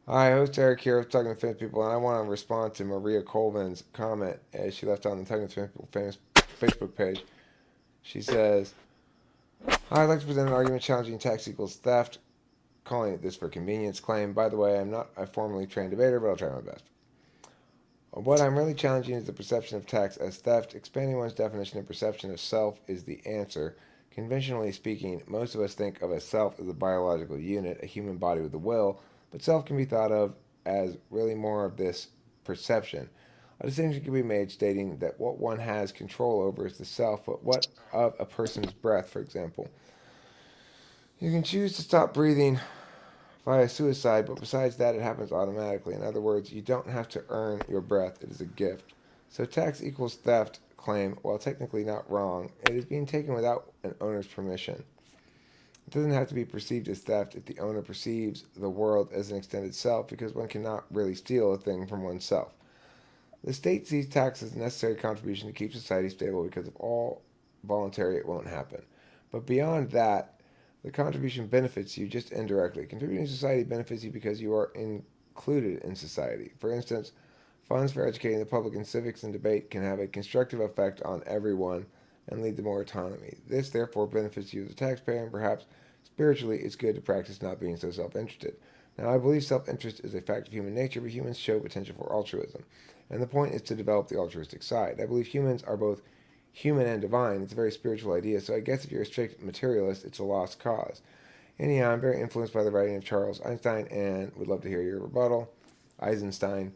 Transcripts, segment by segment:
Hi, host Eric here of Talking to Famous People, and I want to respond to Maria Colvin's comment as she left on the Talking to Famous People famous Facebook page. She says, "Hi, I'd like to present an argument challenging tax equals theft, calling it this for convenience claim. By the way, I'm not a formally trained debater, but I'll try my best. What I'm really challenging is the perception of tax as theft. Expanding one's definition of perception of self is the answer. Conventionally speaking, most of us think of a self as a biological unit, a human body with a will, but self can be thought of as really more of this perception. A distinction can be made stating that what one has control over is the self, but what of a person's breath, for example. You can choose to stop breathing via suicide, but besides that, it happens automatically. In other words, you don't have to earn your breath, it is a gift. So tax equals theft claim, while technically not wrong, it is being taken without an owner's permission. It doesn't have to be perceived as theft if the owner perceives the world as an extended self, because one cannot really steal a thing from oneself. The state sees tax as a necessary contribution to keep society stable because if all voluntary, it won't happen. But beyond that, the contribution benefits you just indirectly. Contributing to society benefits you because you are included in society. For instance, funds for educating the public in civics and debate can have a constructive effect on everyone and lead to more autonomy. This, therefore, benefits you as a taxpayer, and perhaps spiritually, it's good to practice not being so self interested. Now, I believe self interest is a fact of human nature, but humans show potential for altruism. And the point is to develop the altruistic side. I believe humans are both human and divine. It's a very spiritual idea, so I guess if you're a strict materialist, it's a lost cause. Anyhow, I'm very influenced by the writing of Charles Einstein and would love to hear your rebuttal. Eisenstein.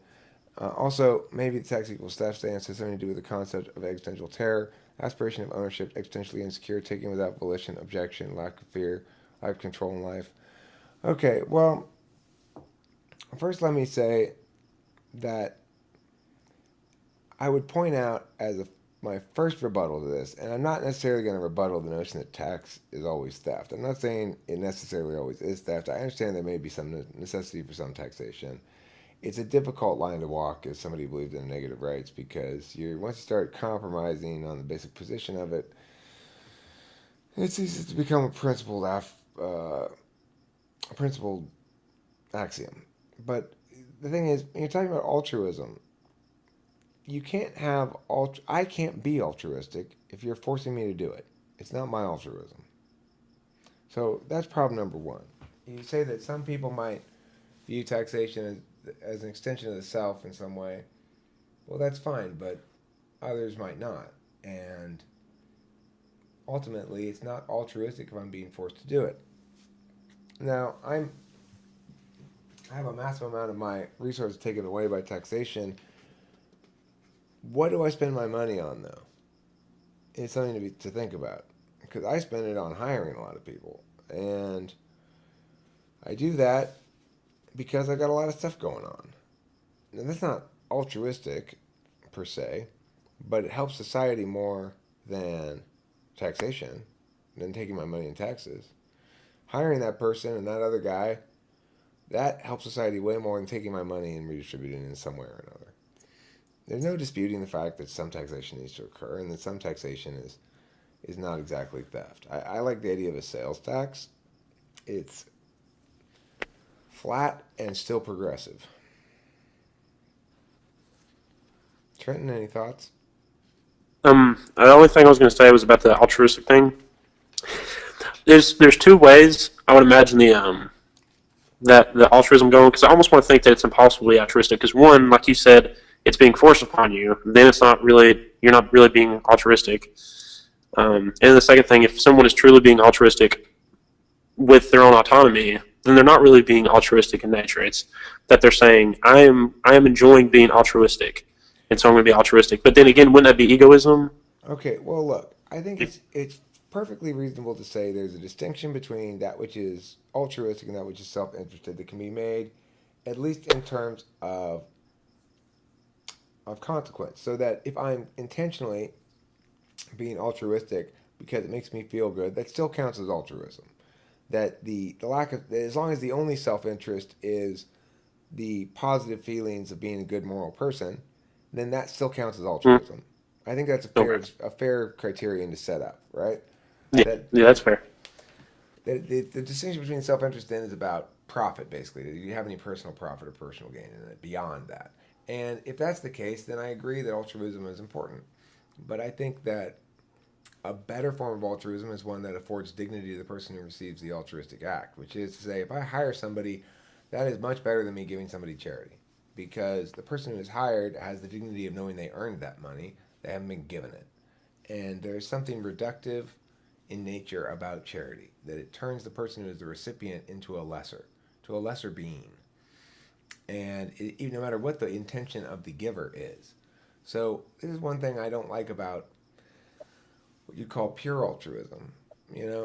Also, maybe the tax equals theft stance has something to do with the concept of existential terror, aspiration of ownership, existentially insecure, taking without volition, objection, lack of fear, lack of control in life. Okay, well, first let me say that I would point out as my first rebuttal to this, and I'm not necessarily going to rebuttal the notion that tax is always theft. I'm not saying it necessarily always is theft. I understand there may be some necessity for some taxation. It's a difficult line to walk as somebody who believes in negative rights because once you start compromising on the basic position of it, it's easy to become a principled axiom. But the thing is, when you're talking about altruism, you can't have I can't be altruistic if you're forcing me to do it. It's not my altruism. So that's problem number one. You say that some people might view taxation as an extension of the self in some way. Well, that's fine, but others might not. And ultimately, it's not altruistic if I'm being forced to do it. Now, I have a massive amount of my resources taken away by taxation. What do I spend my money on, though? It's something to think about because I spend it on hiring a lot of people, and I do that because I got a lot of stuff going on. And that's not altruistic per se, but it helps society more than taxation, than taking my money in taxes. Hiring that person and that other guy, that helps society way more than taking my money and redistributing it in some way or another. There's no disputing the fact that some taxation needs to occur and that some taxation is not exactly theft. I like the idea of a sales tax. It's flat and still progressive. Trenton, any thoughts? The only thing I was going to say was about the altruistic thing. There's two ways I would imagine that the altruism going, because I almost want to think that it's impossible to be altruistic. Because one, like you said, it's being forced upon you. Then it's not really you're not really being altruistic. And the second thing, if someone is truly being altruistic with their own autonomy, then they're not really being altruistic in nature. It's that they're saying I am enjoying being altruistic, and so I'm going to be altruistic. But then again, wouldn't that be egoism? Okay, well, look, I think it's perfectly reasonable to say there's a distinction between that which is altruistic and that which is self-interested that can be made, at least in terms of consequence. So that if I'm intentionally being altruistic because it makes me feel good, that still counts as altruism. That the lack of as long as the only self-interest is the positive feelings of being a good moral person, then that still counts as Mm, altruism. I think that's okay. a fair criterion to set up, right? Yeah, That yeah, that's fair. the distinction between self interest then is about profit, basically. Do you have any personal profit or personal gain in it beyond that? And if that's the case, then I agree that altruism is important. But I think that a better form of altruism is one that affords dignity to the person who receives the altruistic act, which is to say, if I hire somebody, that is much better than me giving somebody charity. Because the person who is hired has the dignity of knowing they earned that money, they haven't been given it. And there's something reductive in nature about charity, that it turns the person who is the recipient into to a lesser being. And no matter what the intention of the giver is. So this is one thing I don't like about what you call pure altruism.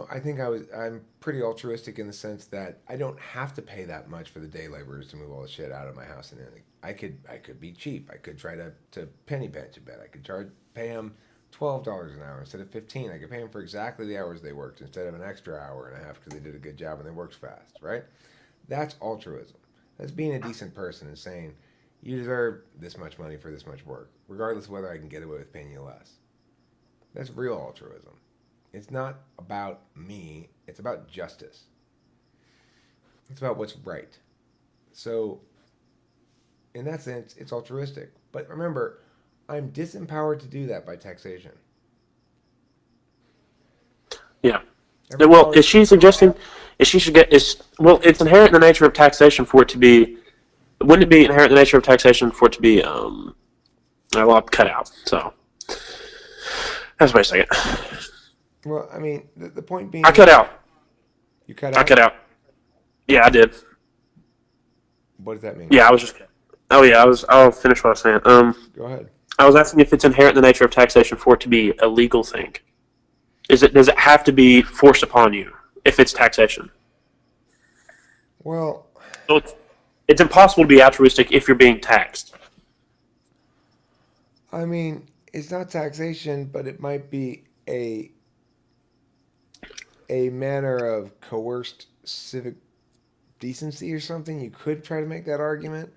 I think I'm pretty altruistic in the sense that I don't have to pay that much for the day laborers to move all the shit out of my house and anything. I could be cheap. I could try to penny pinch a bit. I could pay them $12 an hour instead of 15. I could pay them for exactly the hours they worked instead of an extra hour and a half because they did a good job and they worked fast, right? That's altruism. That's being a decent person and saying, you deserve this much money for this much work, regardless of whether I can get away with paying you less. That's real altruism. It's not about me, it's about justice. It's about what's right. So, in that sense, it's altruistic. But remember, I'm disempowered to do that by taxation. Yeah. Every Well, dollar. is she suggesting is she should get is well? It's inherent in the nature of taxation for it to be. Wouldn't it be inherent in the nature of taxation for it to be? Well, I'll cut out. So that's wait a second. Well, I mean, the point I being cut that out. you cut I out. cut out. Yeah, I did. What does that mean? Yeah, I was just. Oh yeah, I was. I'll finish what I was saying. Go ahead. I was asking if it's inherent in the nature of taxation for it to be a legal thing. Does it have to be forced upon you if it's taxation? Well, So it's impossible to be altruistic if you're being taxed. I mean, it's not taxation, but it might be a manner of coerced civic decency or something. You could try to make that argument.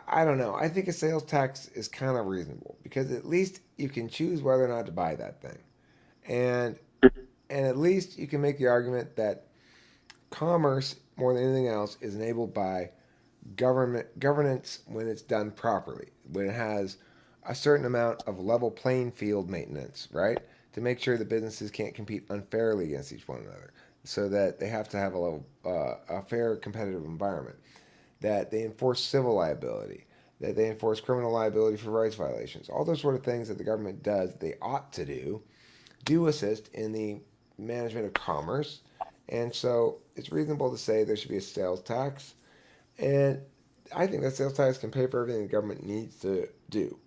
I don't know. I think a sales tax is kind of reasonable because at least you can choose whether or not to buy that thing, and and at least you can make the argument that commerce more than anything else is enabled by governance when it's done properly, when it has a certain amount of level playing field maintenance, right? To make sure that businesses can't compete unfairly against each one another, so that they have to have a fair competitive environment. That they enforce civil liability, that they enforce criminal liability for rights violations. All those sort of things that the government does, that they ought to do assist in the management of commerce. And so it's reasonable to say there should be a sales tax. And I think that sales tax can pay for everything the government needs to do.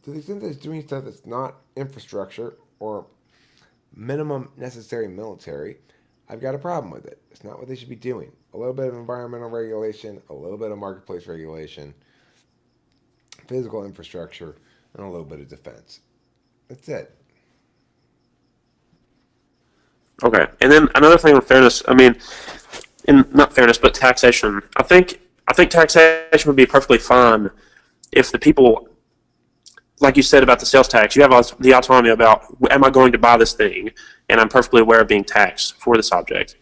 To the extent that it's doing stuff that's not infrastructure or minimum necessary military, I've got a problem with it. It's not what they should be doing. A little bit of environmental regulation, a little bit of marketplace regulation, physical infrastructure, and a little bit of defense. That's it. Okay, and then another thing on fairness. I mean, in not fairness, but taxation. I think taxation would be perfectly fine if the people, like you said about the sales tax, you have the autonomy about am I going to buy this thing, and I'm perfectly aware of being taxed for this object.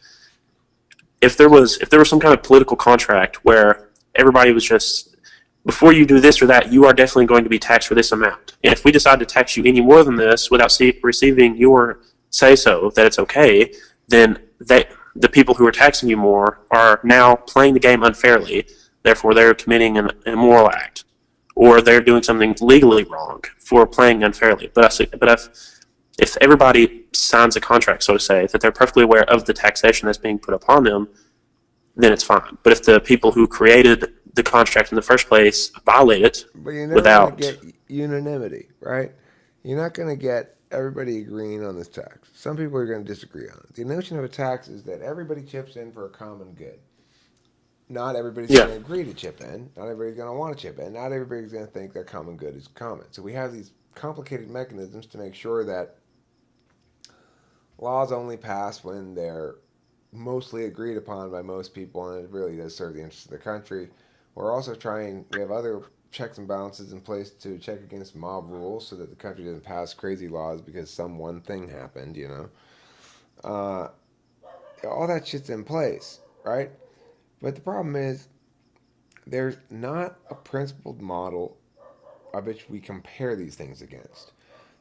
If there was some kind of political contract where everybody was just before you do this or that, you are definitely going to be taxed for this amount. And if we decide to tax you any more than this without receiving your say so that it's okay, then the people who are taxing you more are now playing the game unfairly. Therefore, they're committing an immoral act, or they're doing something legally wrong for playing unfairly. If everybody signs a contract, so to say, that they're perfectly aware of the taxation that's being put upon them, then it's fine. But if the people who created the contract in the first place violate it But you're never going to without, get unanimity, right? You're not going to get everybody agreeing on this tax. Some people are going to disagree on it. The notion of a tax is that everybody chips in for a common good. Not everybody's yeah, going to agree to chip in. Not everybody's going to want to chip in. Not everybody's going to think that common good is common. So we have these complicated mechanisms to make sure that laws only pass when they're mostly agreed upon by most people, and it really does serve the interests of the country. We have other checks and balances in place to check against mob rules so that the country doesn't pass crazy laws because some one thing happened. Uh, all that shit's in place, right? But the problem is, there's not a principled model of which we compare these things against.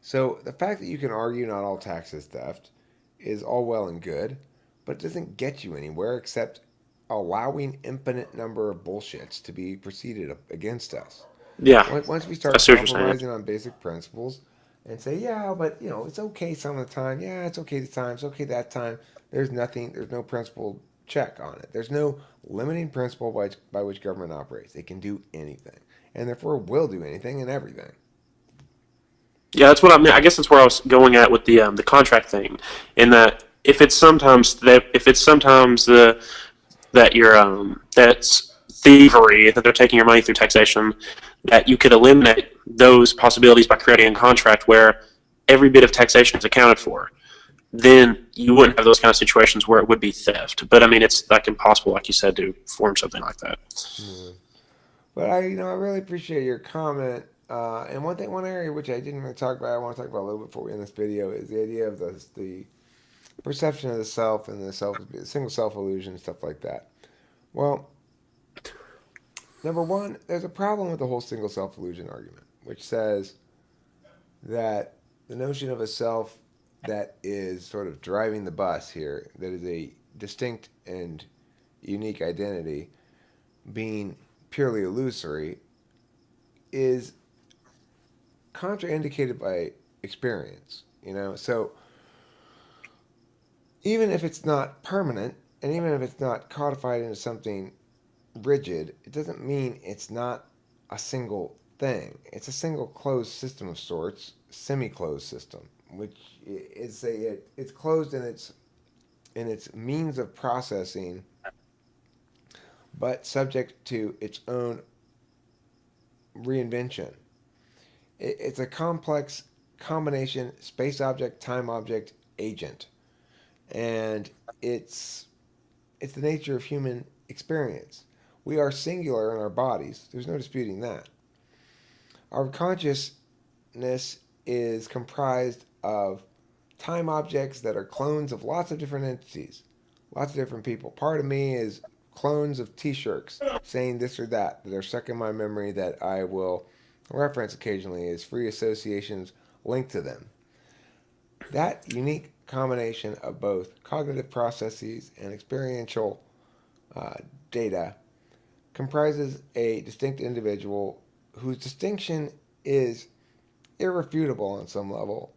So the fact that you can argue not all tax is theft is all well and good, but it doesn't get you anywhere except allowing infinite number of bullshits to be proceeded against us. Yeah, Once we I start see what you're saying. compromising on basic principles and say, yeah, but it's okay some of the time. Yeah, it's okay this time. It's okay that time. There's nothing. There's no principle check on it. There's no limiting principle by which government operates. It can do anything, and therefore will do anything and everything. Yeah, that's what I mean. I guess that's where I was going at with the contract thing, in that if it's sometimes that you're that's thievery, that they're taking your money through taxation, that you could eliminate those possibilities by creating a contract where every bit of taxation is accounted for. Then you wouldn't have those kind of situations where it would be theft. But I mean, it's like impossible, like you said, to form something like that. Mm. But I really appreciate your comment. And one area which I didn't really talk about, I want to talk about a little bit before we end this video, is the idea of the perception of the self and the single self illusion, stuff like that. Well, number one, there's a problem with the whole single self illusion argument, which says that the notion of a self that is sort of driving the bus here, that is a distinct and unique identity, being purely illusory, is contraindicated by experience. So even if it's not permanent, and even if it's not codified into something rigid, it doesn't mean it's not a single thing. It's a single closed system of sorts, semi-closed system, which is it's closed in its means of processing, but subject to its own reinvention. It's a complex combination space object, time object, agent, and it's it's the nature of human experience. We are singular in our bodies. There's no disputing that. Our consciousness is comprised of time objects that are clones of lots of different entities, lots of different people. Part of me is clones of HTShirks saying this or that are stuck in my memory that I will reference occasionally as free associations linked to them. That unique combination of both cognitive processes and experiential uh, data comprises a distinct individual whose distinction is irrefutable on some level,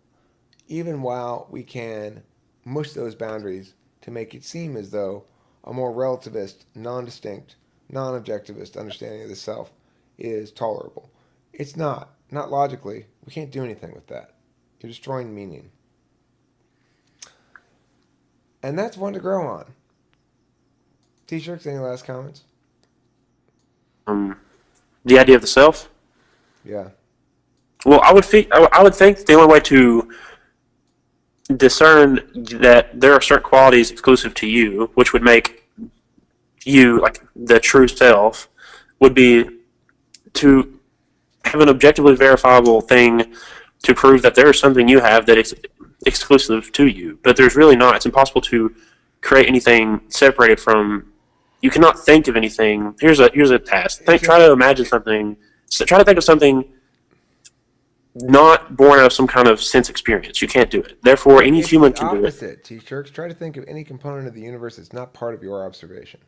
even while we can mush those boundaries to make it seem as though a more relativist, non distinct, non objectivist understanding of the self is tolerable. It's not. Not logically. We can't do anything with that. You're destroying meaning. And that's one to grow on. HTShirks, any last comments? Um, the idea of the self. Yeah. Well, I would think the only way to discern that there are certain qualities exclusive to you, which would make you like the true self, would be to have an objectively verifiable thing to prove that there is something you have that is exclusive to you. But there's really not. It's impossible to create anything separated from. You cannot think of anything. Here's a task. Try to imagine something. Try to think of something not born out of some kind of sense experience. You can't do it. Therefore, any It's human the can do it. opposite, HTShirks. Try to think of any component of the universe that's not part of your observation.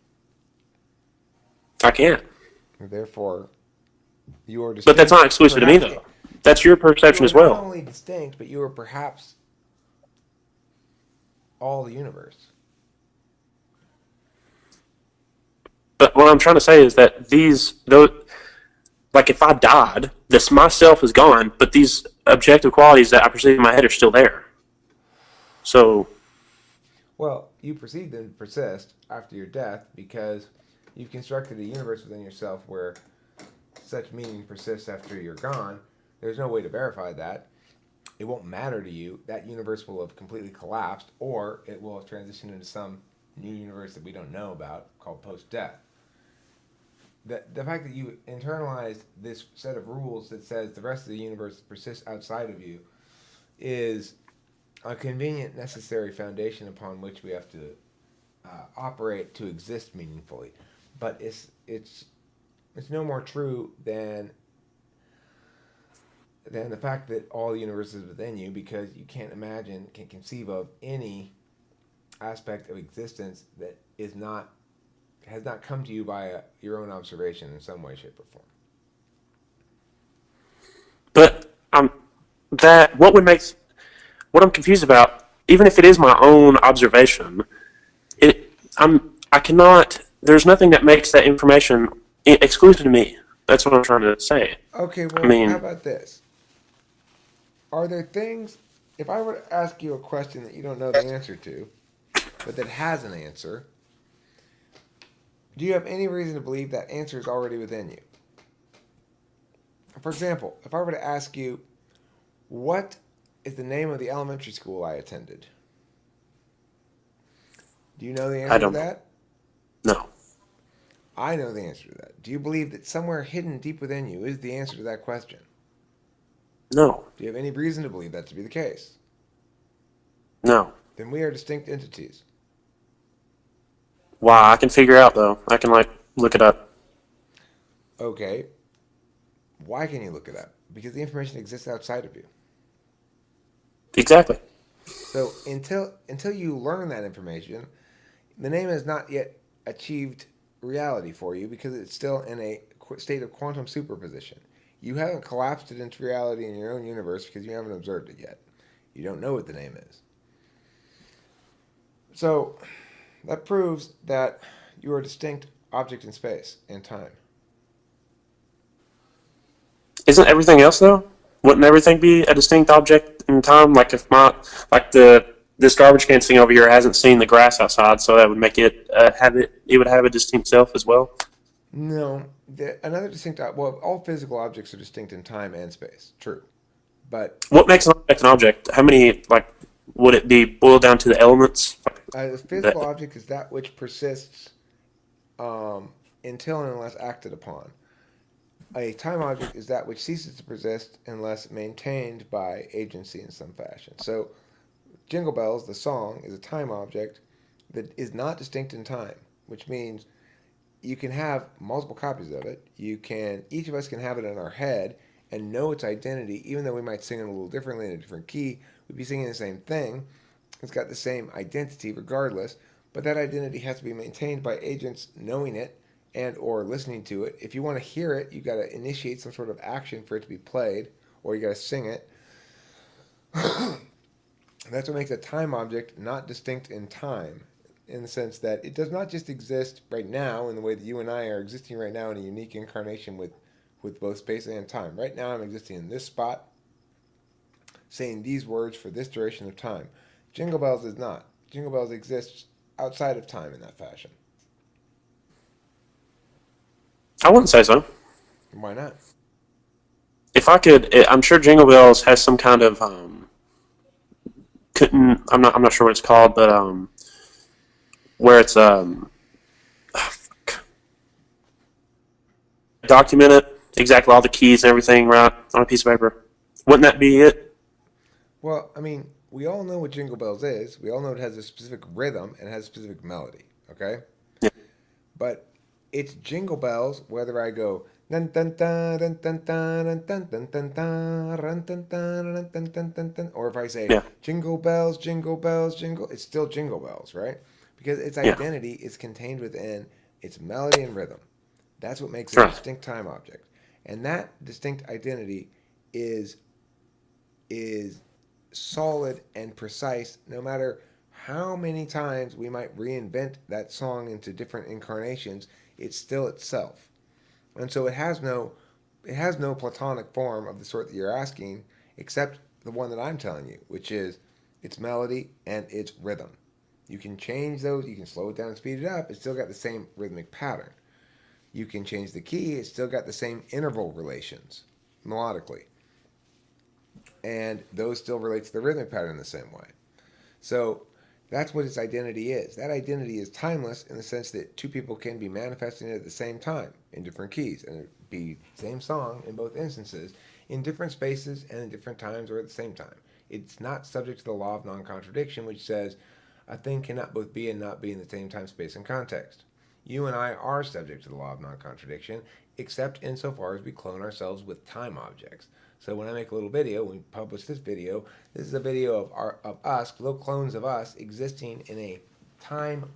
I can't. Therefore, you are But that's distinct. not exclusive to me, Perhaps though. That's your you perception are as not well. only distinct, but you are perhaps all the universe. But what I'm trying to say is that those, like if I died, this myself is gone, but these objective qualities that I perceive in my head are still there. So Well, you perceive them to persist after your death because you've constructed a universe within yourself where such meaning persists after you're gone. There's no way to verify that. It won't matter to you. That universe will have completely collapsed, or it will have transitioned into some new universe that we don't know about called post death. The fact that you internalized this set of rules that says the rest of the universe persists outside of you is a convenient, necessary foundation upon which we have to operate to exist meaningfully. but it's no more true than the fact that all the universe is within you, because you can't conceive of any aspect of existence that is not has not come to you by your own observation in some way, shape, or form. But that what I'm confused about. Even if it is my own observation, I cannot. There's nothing that makes that information exclusive to me. That's what I'm trying to say. Okay, I well, how mean, about this? Are there things, if I were to ask you a question that you don't know the answer to, but that has an answer, do you have any reason to believe that answer is already within you? For example, if I were to ask you, what is the name of the elementary school I attended? Do you know the I answer to don't know. that? No, I know the answer to that. Do you believe that somewhere hidden deep within you is the answer to that question? no, Do you have any reason to believe that to be the case? no. Then we are distinct entities. Why? I can figure out though. I can like look it up. Okay, why can you look it up? Because the information exists outside of you. Exactly. So until you learn that information, the name has not yet achieved reality for you because it's still in a state of quantum superposition. You haven't collapsed it into reality in your own universe because you haven't observed it yet. You don't know what the name is. So that proves that you are a distinct object in space and time. Isn't everything else though? Wouldn't everything be a distinct object in time? Like if my like the this garbage can thing over here hasn't seen the grass outside, so that would make it have it. It would have a distinct self as well. No, another distinct. Well, all physical objects are distinct in time and space. True, but What makes an object an object? How many like would it be boiled down to the elements? a physical That object is that which persists until and unless acted upon. A time object is that which ceases to persist unless maintained by agency in some fashion. So, Jingle Bells, the song, is a time object that is not distinct in time, which means you can have multiple copies of it. Each of us can have it in our head and know its identity, even though we might sing it a little differently in a different key. We'd be singing the same thing. It's got the same identity regardless, but that identity has to be maintained by agents knowing it and or listening to it. If you want to hear it, you got to initiate some sort of action for it to be played, or you got to sing it. That's what makes a time object not distinct in time, in the sense that it does not just exist right now in the way that you and I are existing right now in a unique incarnation with both space and time. Right now, I'm existing in this spot, saying these words for this duration of time. Jingle Bells is not. Jingle Bells exists outside of time in that fashion. I wouldn't say so. Why not? If I could, I'm sure Jingle Bells has some kind of couldn't. I'm not sure what it's called, but where it's document it exactly all the keys and everything right on a piece of paper. Wouldn't that be it? Well, I mean, we all know what Jingle Bells is. We all know it has a specific rhythm and has a specific melody. Okay, Yeah. but it's Jingle Bells whether I go dun dun dun dun dun dun dun dun dun dun dun dun dun dun dun dun dun, or if I say Yeah. Jingle Bells, Jingle Bells, Jingle, it's still Jingle Bells, right? Because its Yeah. identity is contained within its melody and rhythm. That's what makes it a Right. distinct time object, and that distinct identity is is solid and precise no matter how many times we might reinvent that song into different incarnations. It's still itself, and so it has no platonic form of the sort that you're asking, except the one that I'm telling you, which is its melody and its rhythm. You can change those, you can slow it down and speed it up, it's still got the same rhythmic pattern. You can change the key, it's still got the same interval relations melodically, and those still relate to the rhythmic pattern in the same way. So that's what its identity is. That identity is timeless in the sense that two people can be manifesting it at the same time in different keys, and it be same song in both instances, in different spaces and in different times or at the same time. It's not subject to the law of non-contradiction, which says a thing cannot both be and not be in the same time, space, and context. You and I are subject to the law of non-contradiction, except insofar as we clone ourselves with time objects. So when I make a little video, when we publish this is a video of us, little clones of us existing in a time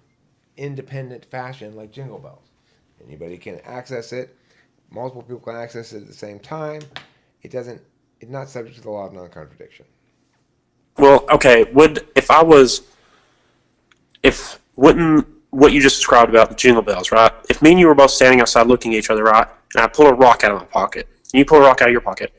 independent fashion like Jingle Bells. Anybody can access it. Multiple people can access it at the same time. It's not subject to the law of non-contradiction. Well, okay. If wouldn't what you just described about the Jingle Bells, right? If me and you were both standing outside looking at each other, right, and I pull a rock out of my pocket, and you pull a rock out of your pocket,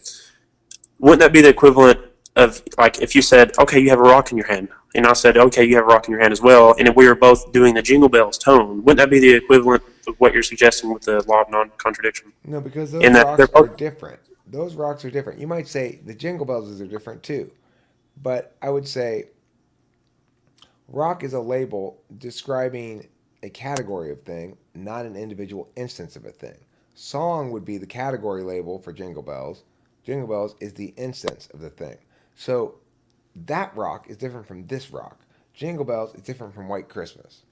wouldn't that be the equivalent of, like, if you said, okay, you have a rock in your hand, and I said, okay, you have a rock in your hand as well, and if we were both doing the Jingle Bells tone, wouldn't that be the equivalent of what you're suggesting with the law of non-contradiction? No, because those In that they're rocks are both, different. Those rocks are different. You might say the Jingle Bells are different too, but I would say rock is a label describing a category of thing, not an individual instance of a thing. Song would be the category label for Jingle Bells. Jingle Bells is the instance of the thing. So that rock is different from this rock. Jingle Bells is different from White Christmas.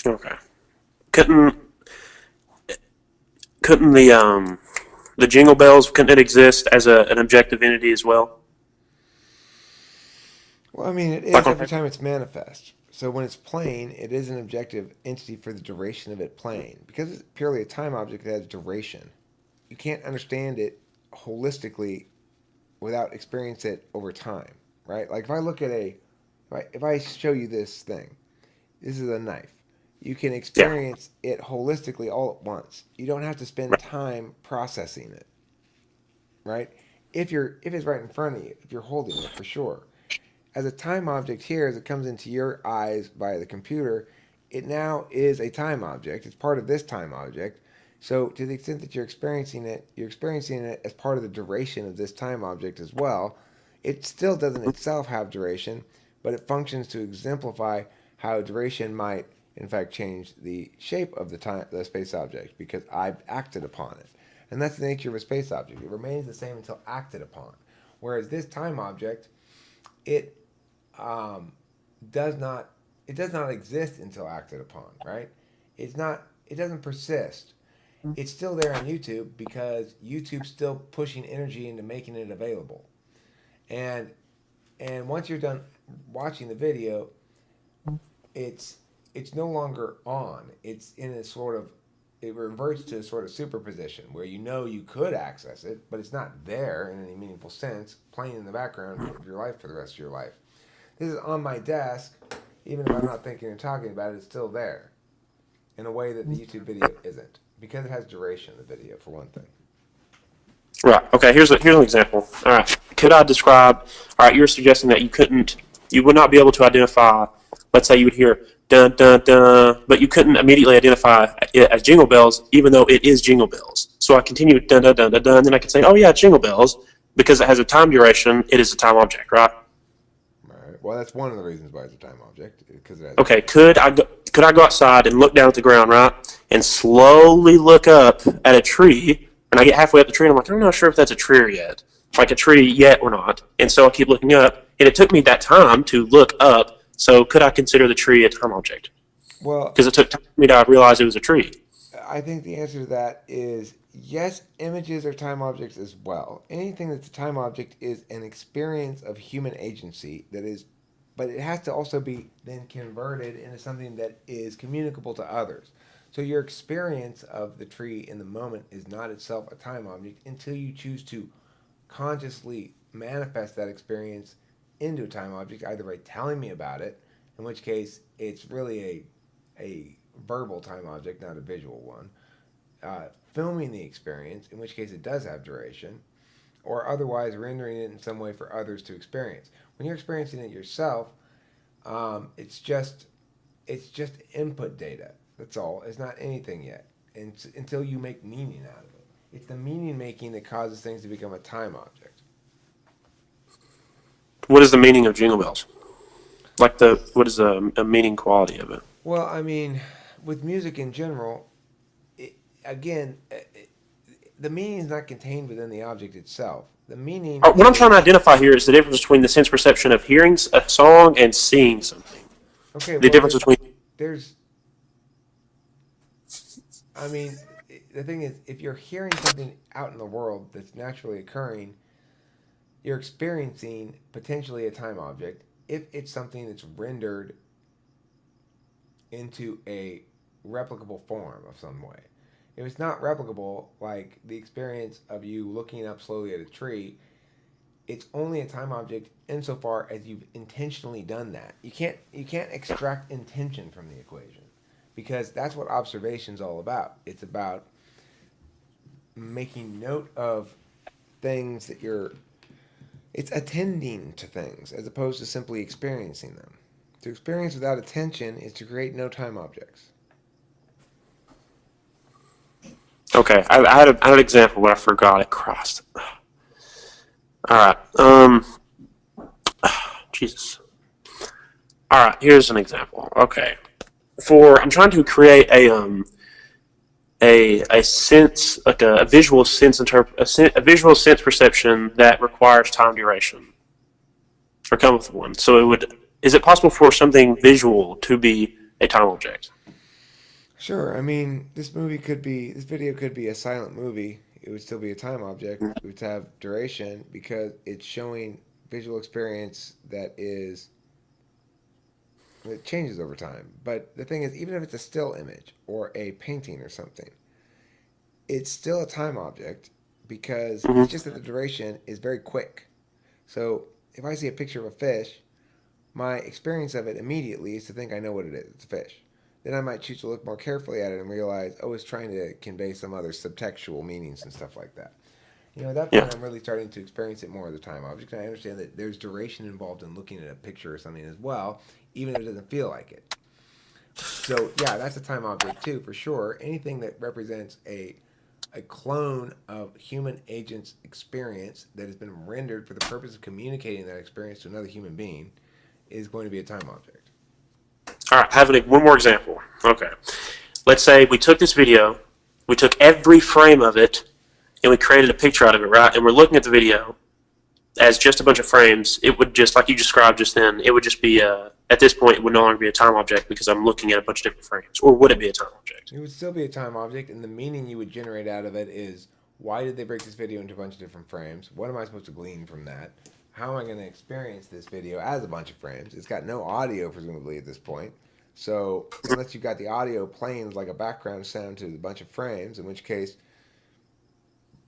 okay. Couldn't couldn't the Jingle Bells, couldn't it exist as an objective entity as well? Well, I mean, it Like is on every paper? time it's manifest. So when it's playing, it is an objective entity for the duration of it playing. Because it's purely a time object, it has duration. You can't understand it holistically without experience it over time, right? Like if I look at if I show you this thing, this is a knife. You can Yeah. experience it holistically all at once. You don't have to spend Right. time processing it, right? If it's right in front of you, if you're holding it for sure. As a time object here, as it comes into your eyes by the computer, it now is a time object. It's part of this time object. So to the extent that you're experiencing it as part of the duration of this time object as well. It still doesn't itself have duration, but it functions to exemplify how duration might, in fact, change the shape of the space object because I've acted upon it. And that's the nature of a space object. It remains the same until acted upon. Whereas this time object, it um, does not exist until acted upon, right? It doesn't persist. It's still there on YouTube because YouTube's still pushing energy into making it available. And once you're done watching the video, it's no longer on. It's in a sort of, it reverts to a sort of superposition where you could access it, but it's not there in any meaningful sense, playing in the background of your life for the rest of your life. This is on my desk, even if I'm not thinking or talking about it, it's still there in a way that the YouTube video isn't because it has duration, the video, for one thing. Right. Okay. Here's an example. All right. Could I describe? All right. You're suggesting that you would not be able to identify. Let's say you would hear dun dun dun, but you couldn't immediately identify it as Jingle Bells, even though it is Jingle Bells. So I continue dun dun dun dun dun, and then I could say, oh yeah, Jingle Bells, because it has a time duration. It is a time object, right? All right. Well, that's one of the reasons why it's a time object because it has Okay. duration. Could I go outside and look down at the ground, right, and slowly look up at a tree? And I get halfway up the tree, and I'm like, I'm not sure if that's a tree yet, like a tree yet or not. And so I keep looking up, and it took me that time to look up. So could I consider the tree a time object? Well, Because it took time for me to realize it was a tree. I think the answer to that is yes, images are time objects as well. Anything that's a time object is an experience of human agency that is, but it has to also be then converted into something that is communicable to others. So your experience of the tree in the moment is not itself a time object until you choose to consciously manifest that experience into a time object, either by telling me about it, in which case it's really a verbal time object, not a visual one, filming the experience, in which case it does have duration, or otherwise rendering it in some way for others to experience. When you're experiencing it yourself, it's just input data. That's all. It's not anything yet, until you make meaning out of it. It's the meaning making that causes things to become a time object. What is the meaning of Jingle Bells? Like what is a meaning quality of it? Well, I mean, with music in general, again, the meaning is not contained within the object itself. The meaning What I'm trying to is identify here is the difference between the sense perception of hearing a song and seeing something. okay. The Well, difference between there's, I mean, the thing is, if you're hearing something out in the world that's naturally occurring, you're experiencing potentially a time object if it's something that's rendered into a replicable form of some way. If it's not replicable, like the experience of you looking up slowly at a tree, it's only a time object insofar as you've intentionally done that. You can't extract intention from the equation because that's what observation's all about. It's about making note of things that you're it's attending to things as opposed to simply experiencing them. To experience without attention is to create no time objects. Okay, I had an example, but I forgot it. Crossed. All right. Jesus. All right. Here's an example. Okay. I'm trying to create a sense, like a visual sense a visual sense perception that requires time duration, or come with one. So it would. Is it possible for something visual to be a time object? Sure, I mean, this video could be a silent movie. It would still be a time object. It would have duration because it's showing visual experience it changes over time. But the thing is, even if it's a still image or a painting or something, it's still a time object because Mm-hmm. it's just that the duration is very quick. So if I see a picture of a fish, my experience of it immediately is to think I know what it is. It's a fish. Then I might choose to look more carefully at it and realize, oh, it's trying to convey some other subtextual meanings and stuff like that. At that Yeah. point, I'm really starting to experience it more as a time object. And I understand that there's duration involved in looking at a picture or something as well, even if it doesn't feel like it. So, yeah, that's a time object too, for sure. Anything that represents a clone of human agent's experience that has been rendered for the purpose of communicating that experience to another human being is going to be a time object. All right. Having one more example. Okay. Let's say we took this video, we took every frame of it, and we created a picture out of it, right? And we're looking at the video as just a bunch of frames. It would just, like you described just then, it would just be, at this point, it would no longer be a time object because I'm looking at a bunch of different frames. Or would it be a time object? It would still be a time object, and the meaning you would generate out of it is, why did they break this video into a bunch of different frames? What am I supposed to glean from that? How am I going to experience this video as a bunch of frames? It's got no audio, presumably, at this point. So, unless you've got the audio playing like a background sound to a bunch of frames, in which case,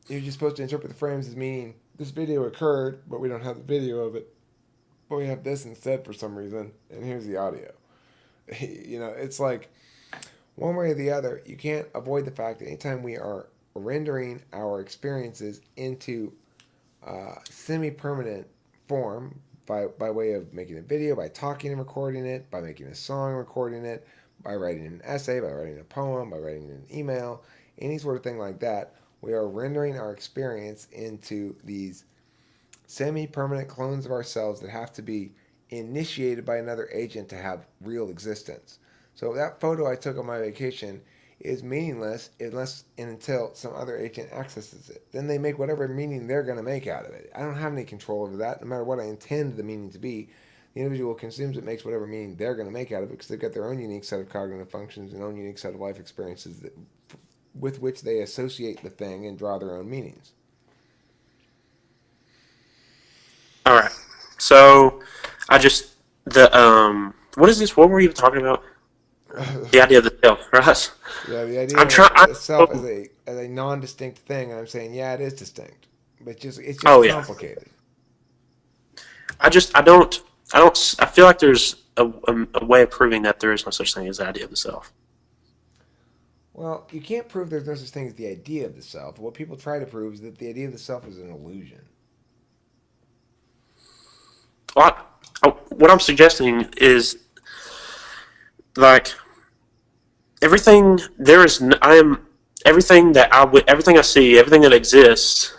you're just supposed to interpret the frames as meaning this video occurred, but we don't have the video of it. But we have this instead for some reason, and here's the audio. It's like one way or the other, you can't avoid the fact that anytime we are rendering our experiences into semi-permanent form by way of making a video, by talking and recording it, by making a song and recording it, by writing an essay, by writing a poem, by writing an email, any sort of thing like that, we are rendering our experience into these semi-permanent clones of ourselves that have to be initiated by another agent to have real existence. So that photo I took on my vacation is meaningless unless and until some other agent accesses it. Then they make whatever meaning they're going to make out of it. I don't have any control over that. No matter what I intend the meaning to be, the individual consumes it, makes whatever meaning they're going to make out of it because they've got their own unique set of cognitive functions and own unique set of life experiences with which they associate the thing and draw their own meanings. All right. So what is this? What were you even talking about? The idea of the self, right? Yeah, the idea I'm trying. of itself as a non-distinct thing, and I'm saying, yeah, it is distinct, but it's just Oh yeah. complicated. I feel like there's a way of proving that there is no such thing as the idea of the self. Well, you can't prove there's no such thing as the idea of the self. What people try to prove is that the idea of the self is an illusion. What I'm suggesting is, like, everything everything I see, everything that exists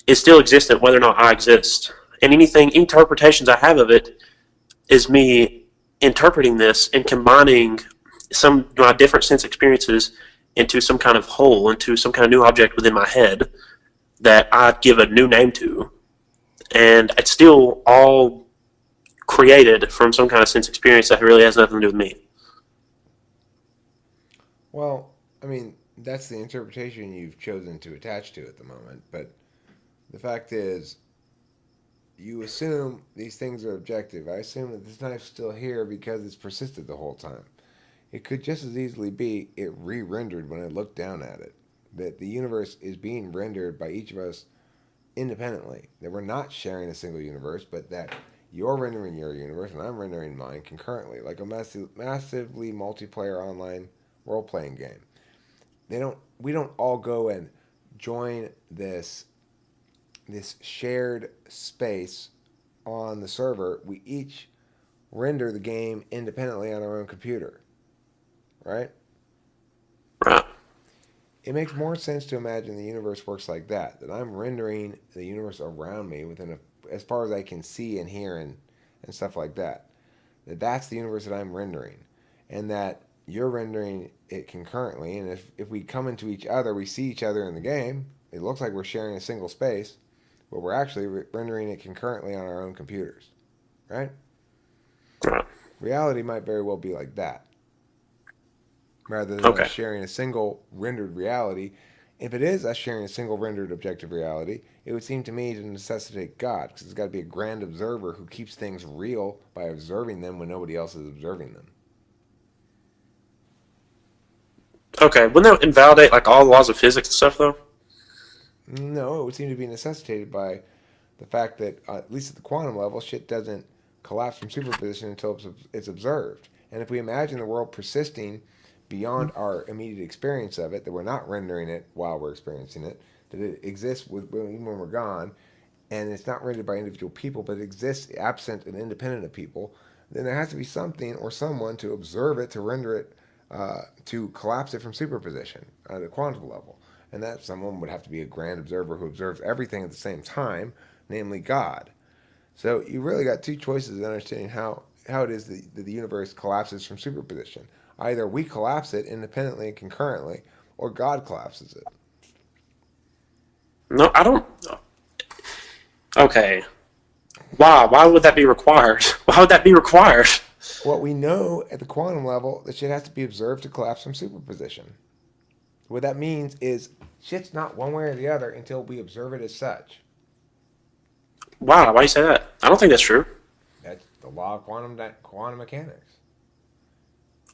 is still existent whether or not I exist. And any interpretations I have of it is me interpreting this and combining my different sense experiences into some kind of whole, into some kind of new object within my head that I give a new name to. And it's still all created from some kind of sense experience that really has nothing to do with me. Well, I mean, that's the interpretation you've chosen to attach to at the moment. But the fact is, you assume these things are objective. I assume that this knife's still here because it's persisted the whole time. It could just as easily be it re-rendered when I looked down at it. That the universe is being rendered by each of us independently. That we're not sharing a single universe, but that you're rendering your universe and I'm rendering mine concurrently, like a massively multiplayer online role-playing game. We don't all go and join this shared space on the server. We each render the game independently on our own computer, right? Right. It makes more sense to imagine the universe works like that. That I'm rendering the universe around me as far as I can see and hear and stuff like that. That's the universe that I'm rendering, and that you're rendering it concurrently. And if we come into each other, we see each other in the game. It looks like we're sharing a single space, but we're actually rendering it concurrently on our own computers, right? Right. Reality might very well be like that, rather than us Okay. sharing a single rendered reality. If it is us sharing a single rendered objective reality, it would seem to me to necessitate God, because it's got to be a grand observer who keeps things real by observing them when nobody else is observing them. Okay. Wouldn't that invalidate like all the laws of physics and stuff, though? No, it would seem to be necessitated by the fact that, at least at the quantum level, shit doesn't collapse from superposition until it's observed. And if we imagine the world persisting beyond our immediate experience of it, that we're not rendering it while we're experiencing it, that it exists even when we're gone, and it's not rendered by individual people, but it exists absent and independent of people, then there has to be something or someone to observe it, to render it, to collapse it from superposition at a quantum level. And that someone would have to be a grand observer who observes everything at the same time, namely God. So you really got two choices in understanding how it is that the universe collapses from superposition. Either we collapse it independently and concurrently, or God collapses it. No, I don't. Okay. Why? Why would that be required? Why would that be required? What we know at the quantum level, that shit has to be observed to collapse from superposition. What that means is shit's not one way or the other until we observe it as such. Why? Why do you say that? I don't think that's true. That's the law of quantum mechanics.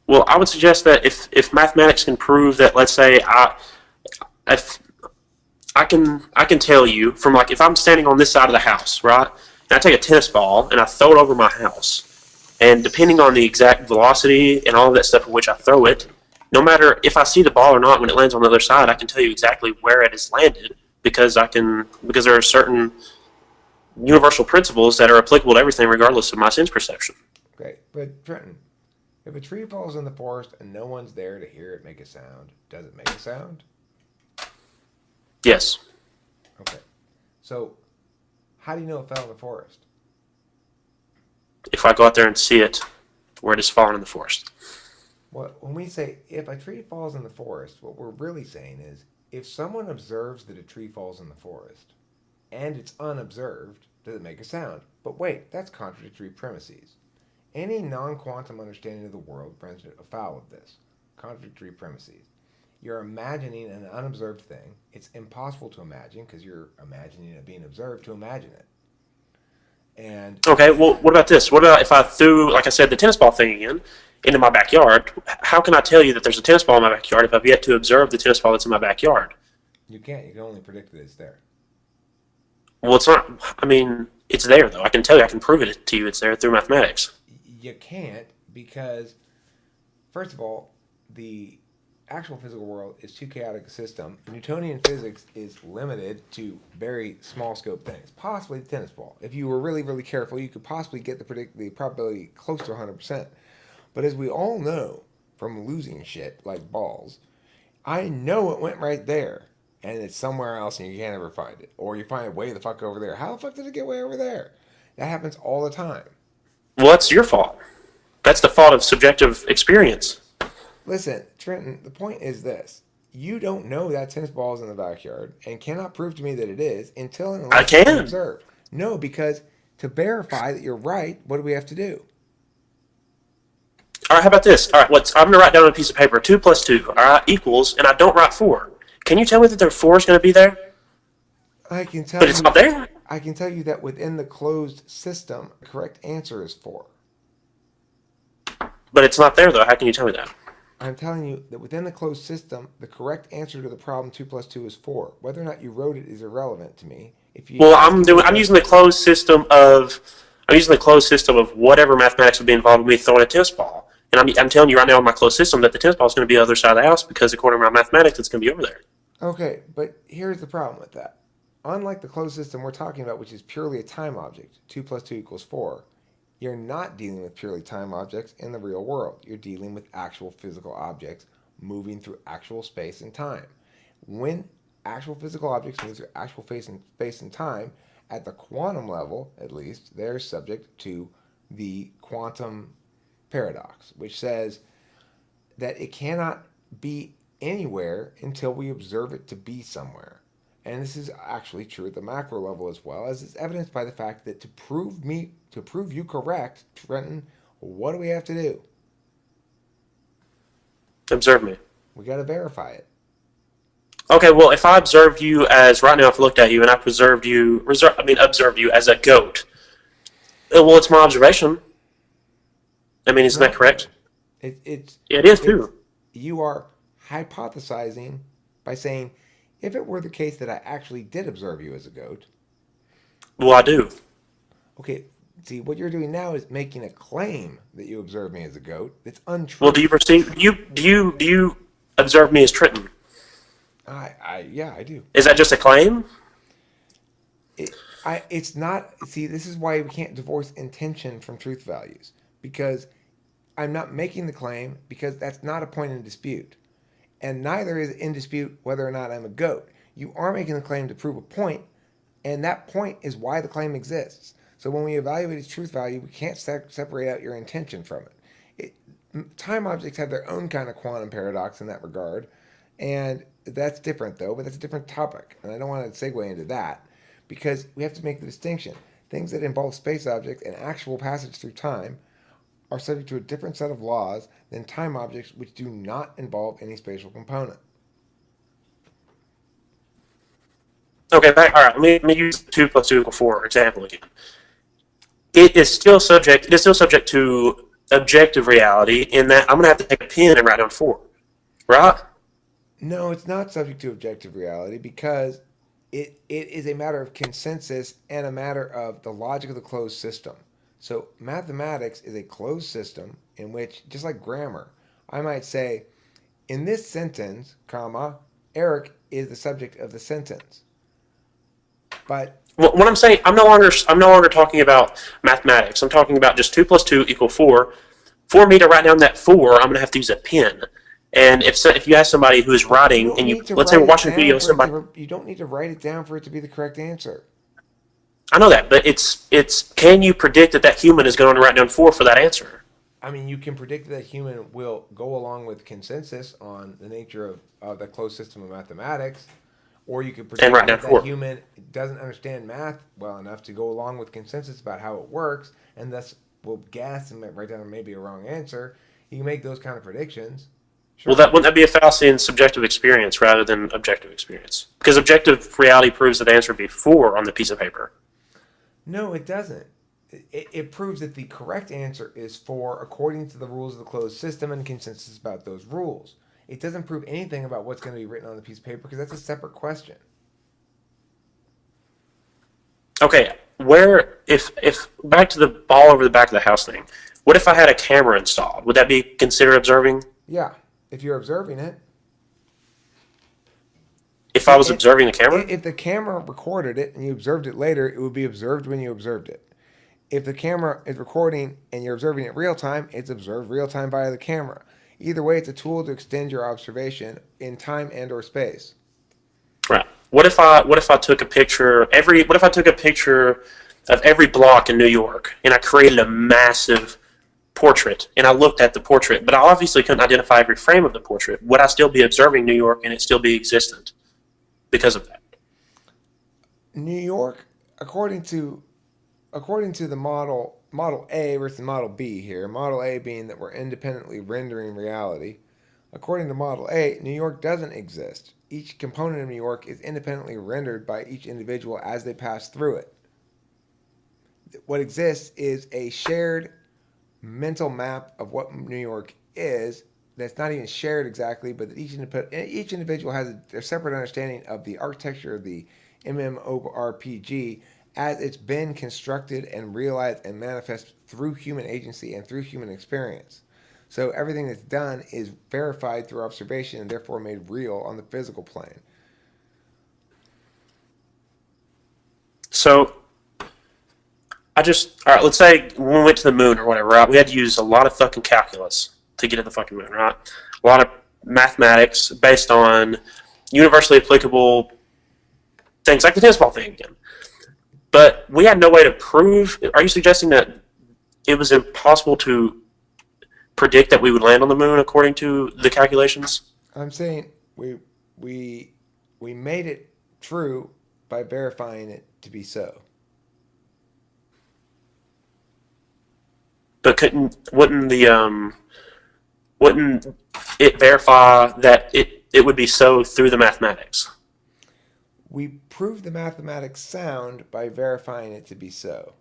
Well, I would suggest that if mathematics can prove that, let's say if I can tell you from like if I'm standing on this side of the house, right, and I take a tennis ball and I throw it over my house, and depending on the exact velocity and all of that stuff in which I throw it, no matter if I see the ball or not when it lands on the other side, I can tell you exactly where it has landed because there are certain universal principles that are applicable to everything regardless of my sense perception. Okay, but Trenton, if a tree falls in the forest and no one's there to hear it make a sound, does it make a sound? Yes. Okay. So, how do you know it fell in the forest? If I go out there and see it where it is fallen in the forest. Well, when we say if a tree falls in the forest, what we're really saying is if someone observes that a tree falls in the forest and it's unobserved, does it make a sound? But wait, that's contradictory premises. Any non quantum understanding of the world runs afoul of this. Contradictory premises. You're imagining an unobserved thing. It's impossible to imagine because you're imagining it being observed to imagine it. And Okay, well, what about this? What about if I threw, like I said, the tennis ball thing again into my backyard? How can I tell you that there's a tennis ball in my backyard if I've yet to observe the tennis ball that's in my backyard? you can't, you can only predict that it's there. Well, it's not. I mean, it's there though. I can tell you. I can prove it to you. It's there through mathematics. You can't because, first of all, the actual physical world is too chaotic a system. Newtonian physics is limited to very small scope things, possibly the tennis ball. If you were really, really careful, you could possibly get the probability close to 100%. But as we all know from losing shit like balls, I know it went right there. And it's somewhere else and you can't ever find it. Or you find it way the fuck over there. How the fuck did it get way over there? That happens all the time. Well, that's your fault. That's the fault of subjective experience. Listen, Trenton, the point is this. You don't know that tennis ball is in the backyard and cannot prove to me that it is until and I unless it's been can. observed. No, because to verify that you're right, what do we have to do? All right, how about this? All right, I'm going to write down on a piece of paper 2 plus 2, all right, equals, and I don't write 4. Can you tell me that the 4 is going to be there, I can tell but it's not you, there? I can tell you that within the closed system, the correct answer is 4. But it's not there, though. How can you tell me that? I'm telling you that within the closed system, the correct answer to the problem 2 plus 2 is 4. Whether or not you wrote it is irrelevant to me. If you Well, ask me what I'm the using the closed system of whatever mathematics would be involved with me throwing a tennis ball. And I'm telling you right now in my closed system that the tennis ball is going to be on the other side of the house because according to my mathematics, it's going to be over there. Okay, but here's the problem with that. Unlike the closed system we're talking about, which is purely a time object, 2 plus 2 equals 4, you're not dealing with purely time objects in the real world. You're dealing with actual physical objects moving through actual space and time. When actual physical objects move through actual space and time, at the quantum level, at least, they're subject to the quantum paradox, which says that it cannot be anywhere until we observe it to be somewhere. And this is actually true at the macro level as well, as is evidenced by the fact that to prove you correct, Trenton, what do we have to do? Observe me. We got to verify it. Okay, well, if I observed you as right now, if I looked at you and I observed you as a goat, well, it's my observation. I mean, It's isn't that not correct? though. It's Yeah, it is it's too. you are hypothesizing by saying, if it were the case that I actually did observe you as a goat, Well, I do. okay, see, what you're doing now is making a claim that you observed me as a goat. It's Well, untrue. do you observe me as Trenton? Yeah, I do. Is that just a claim? It, it's not. See, this is why we can't divorce intention from truth values, because I'm not making the claim because that's not a point in dispute, and neither is in dispute whether or not I'm a goat. You are making the claim to prove a point, and that point is why the claim exists. So when we evaluate its truth value, we can't separate out your intention from time objects have their own kind of quantum paradox in that regard, and that's different though. But that's a different topic, and I don't want to segue into that because we have to make the distinction. Things that involve space objects and actual passage through time are subject to a different set of laws than time objects which do not involve any spatial component. Okay, all right. Let me use 2 plus 2 equals 4 example again. It is still subject to objective reality in that I'm going to have to take a pen and write down 4, right? No, it's not subject to objective reality because it is a matter of consensus and a matter of the logic of the closed system. So mathematics is a closed system in which, just like grammar, I might say, in this sentence, comma, Eric is the subject of the sentence. But What I'm saying, I'm no longer talking about mathematics. I'm talking about just 2 plus 2 equal 4. For me to write down that 4, I'm going to have to use a pen. And if you ask somebody who is you writing, don't and need to let's say write we're it watching a down video, for it somebody, to. You don't need to write it down for it to be the correct answer. I know that, but it's can you predict that human is going to write down 4 for that answer? I mean, you can predict that human will go along with consensus on the nature of the closed system of mathematics, or you could And predict write down that that 4. human doesn't understand math well enough to go along with consensus about how it works, and thus will guess and write down maybe a wrong answer. You can make those kind of predictions. Well, Sure. wouldn't that be a fallacy in subjective experience rather than objective experience? Because objective reality proves that the answer would be 4 on the piece of paper. No, it doesn't. It proves that the correct answer is 4 according to the rules of the closed system and consensus about those rules. It doesn't prove anything about what's going to be written on the piece of paper because that's a separate question. Okay, where if back to the ball over the back of the house thing, what if I had a camera installed? Would that be considered observing? Yeah, if you're observing it. If I See, was observing the camera? if the camera recorded it and you observed it later, it would be observed when you observed it. If the camera is recording and you're observing it real time, it's observed real time via the camera. Either way, it's a tool to extend your observation in time and or space. Right. What if I took a picture what if I took a picture of every block in New York and I created a massive portrait and I looked at the portrait, but I obviously couldn't identify every frame of the portrait. Would I still be observing New York and it still be existent because of that? New York, according to the Model A versus Model B here. Model A being that we're independently rendering reality. According to Model A, New York doesn't exist. Each component of New York is independently rendered by each individual as they pass through it. What exists is a shared mental map of what New York is that's not even shared exactly, but that each individual has a separate understanding of the architecture of the MMORPG as it's been constructed and realized and manifest through human agency and through human experience. So everything that's done is verified through observation and therefore made real on the physical plane. So all right, let's say when we went to the moon or whatever, right? We had to use a lot of fucking calculus to get to the fucking moon, right? A lot of mathematics based on universally applicable things like the tennis ball thing again. But we had no way to prove. Are you suggesting that it was impossible to predict that we would land on the moon according to the calculations? I'm saying we we made it true by verifying it to be so. But wouldn't it verify that it would be so through the mathematics? We proved the mathematics sound by verifying it to be so.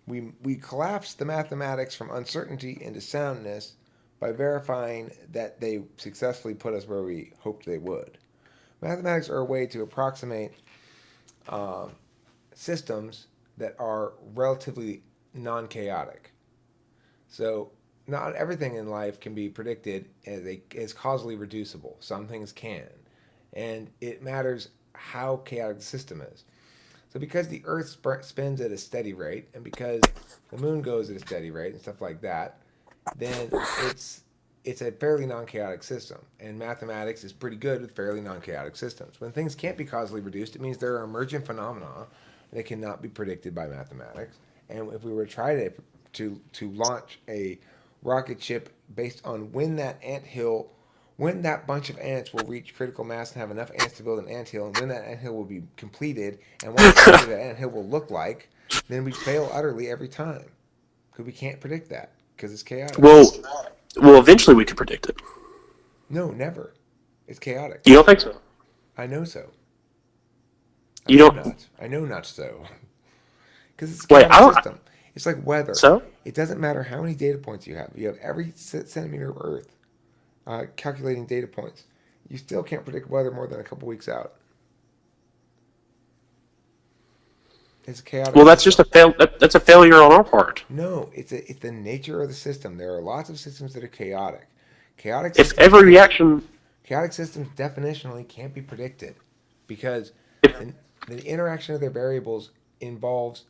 We collapsed the mathematics from uncertainty into soundness by verifying that they successfully put us where we hoped they would. Mathematics are a way to approximate uh, systems that are relatively non chaotic. So, not everything in life can be predicted as causally reducible. Some things can. And it matters how chaotic the system is. So because the Earth spins at a steady rate, and because the Moon goes at a steady rate, and stuff like that, then it's a fairly non-chaotic system. And mathematics is pretty good with fairly non-chaotic systems. When things can't be causally reduced, it means there are emergent phenomena that cannot be predicted by mathematics. And if we were to try to launch a rocket ship based on when that bunch of ants will reach critical mass and have enough ants to build an anthill, and when that anthill will be completed, and what that anthill will look like, then we fail utterly every time because we can't predict that because it's chaotic. Well, well, eventually we could predict it. No, never. It's chaotic. You don't think so? I know so. I You know don't. not. I know not so. Because it's a Wait, I chaotic don't. system. It's like weather. So It doesn't matter how many data points you have. You have every centimeter of Earth calculating data points. You still can't predict weather more than a couple weeks out. It's a chaotic well, that's system. just that's a failure on our part. No, it's the nature of the system. There are lots of systems that are chaotic. Chaotic If systems every can't. reaction, Chaotic systems definitionally can't be predicted because if the, the interaction of their variables involves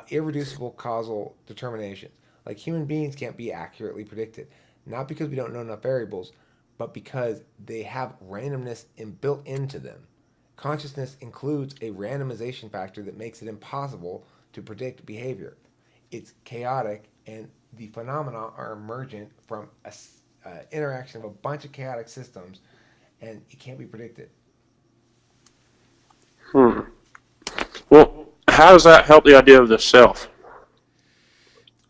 irreducible causal determinations. Like human beings can't be accurately predicted, not because we don't know enough variables, but because they have randomness built into them. Consciousness includes a randomization factor that makes it impossible to predict behavior. It's chaotic, and the phenomena are emergent from a interaction of a bunch of chaotic systems, and it can't be predicted. hmm. Well, how does that help the idea of the self?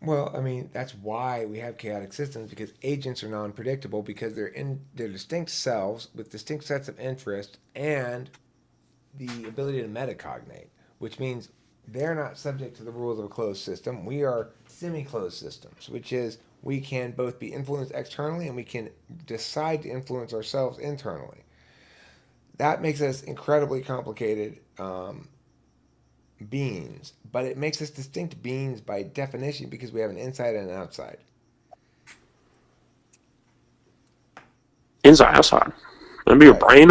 Well, I mean, that's why we have chaotic systems because agents are non-predictable because they're distinct selves with distinct sets of interest and the ability to metacognate, which means they're not subject to the rules of a closed system. We are semi-closed systems, which is we can both be influenced externally and we can decide to influence ourselves internally. That makes us incredibly complicated beings, but it makes us distinct beings by definition because we have an inside and an outside. Inside, outside. That'd be your Right. brain.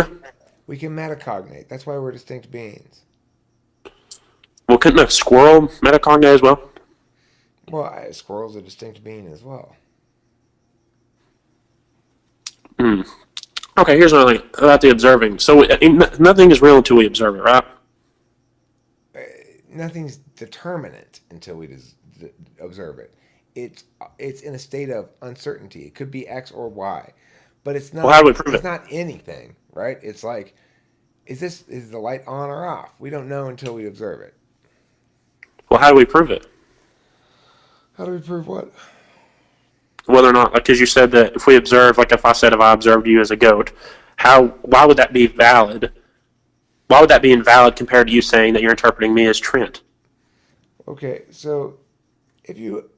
We can metacognate. That's why we're distinct beings. Well, couldn't a squirrel metacognate as well? Well, a squirrel's a distinct being as well. Hmm. Okay, here's another thing about the observing. So nothing is real until we observe it, right? Uh, Nothing's determinate until we observe it. It's in a state of uncertainty. It could be X or Y, but it's Well, how not. do we prove It's it? not anything, right? It's like, is the light on or off? We don't know until we observe it. Well, how do we prove it? How do we prove what? Whether or not, like, because you said that if we observe, like, if I observed you as a goat, why would that be valid? Why would that be invalid compared to you saying that you're interpreting me as Trent? Okay, so if you,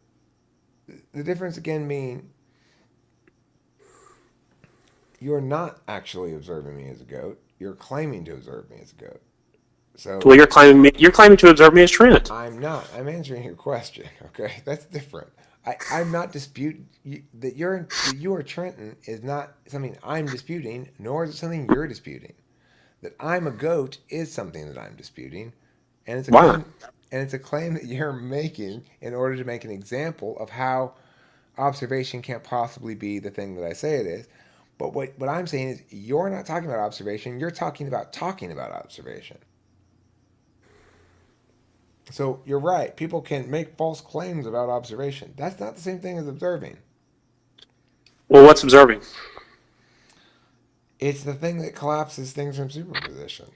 the difference again being you're not actually observing me as a goat. You're claiming to observe me as a goat. So Well, you're claiming to observe me as Trent. I'm not. I'm answering your question. Okay, that's different. I'm not disputing that you are Trenton is not something I'm disputing, nor is it something you're disputing. That I'm a goat is something that I'm disputing, and it's a Why? claim, and it's a claim that you're making in order to make an example of how observation can't possibly be the thing that I say it is. But what I'm saying is you're not talking about observation, you're talking about observation. So you're right. People can make false claims about observation. That's not the same thing as observing. Well, what's observing? It's the thing that collapses things from superposition.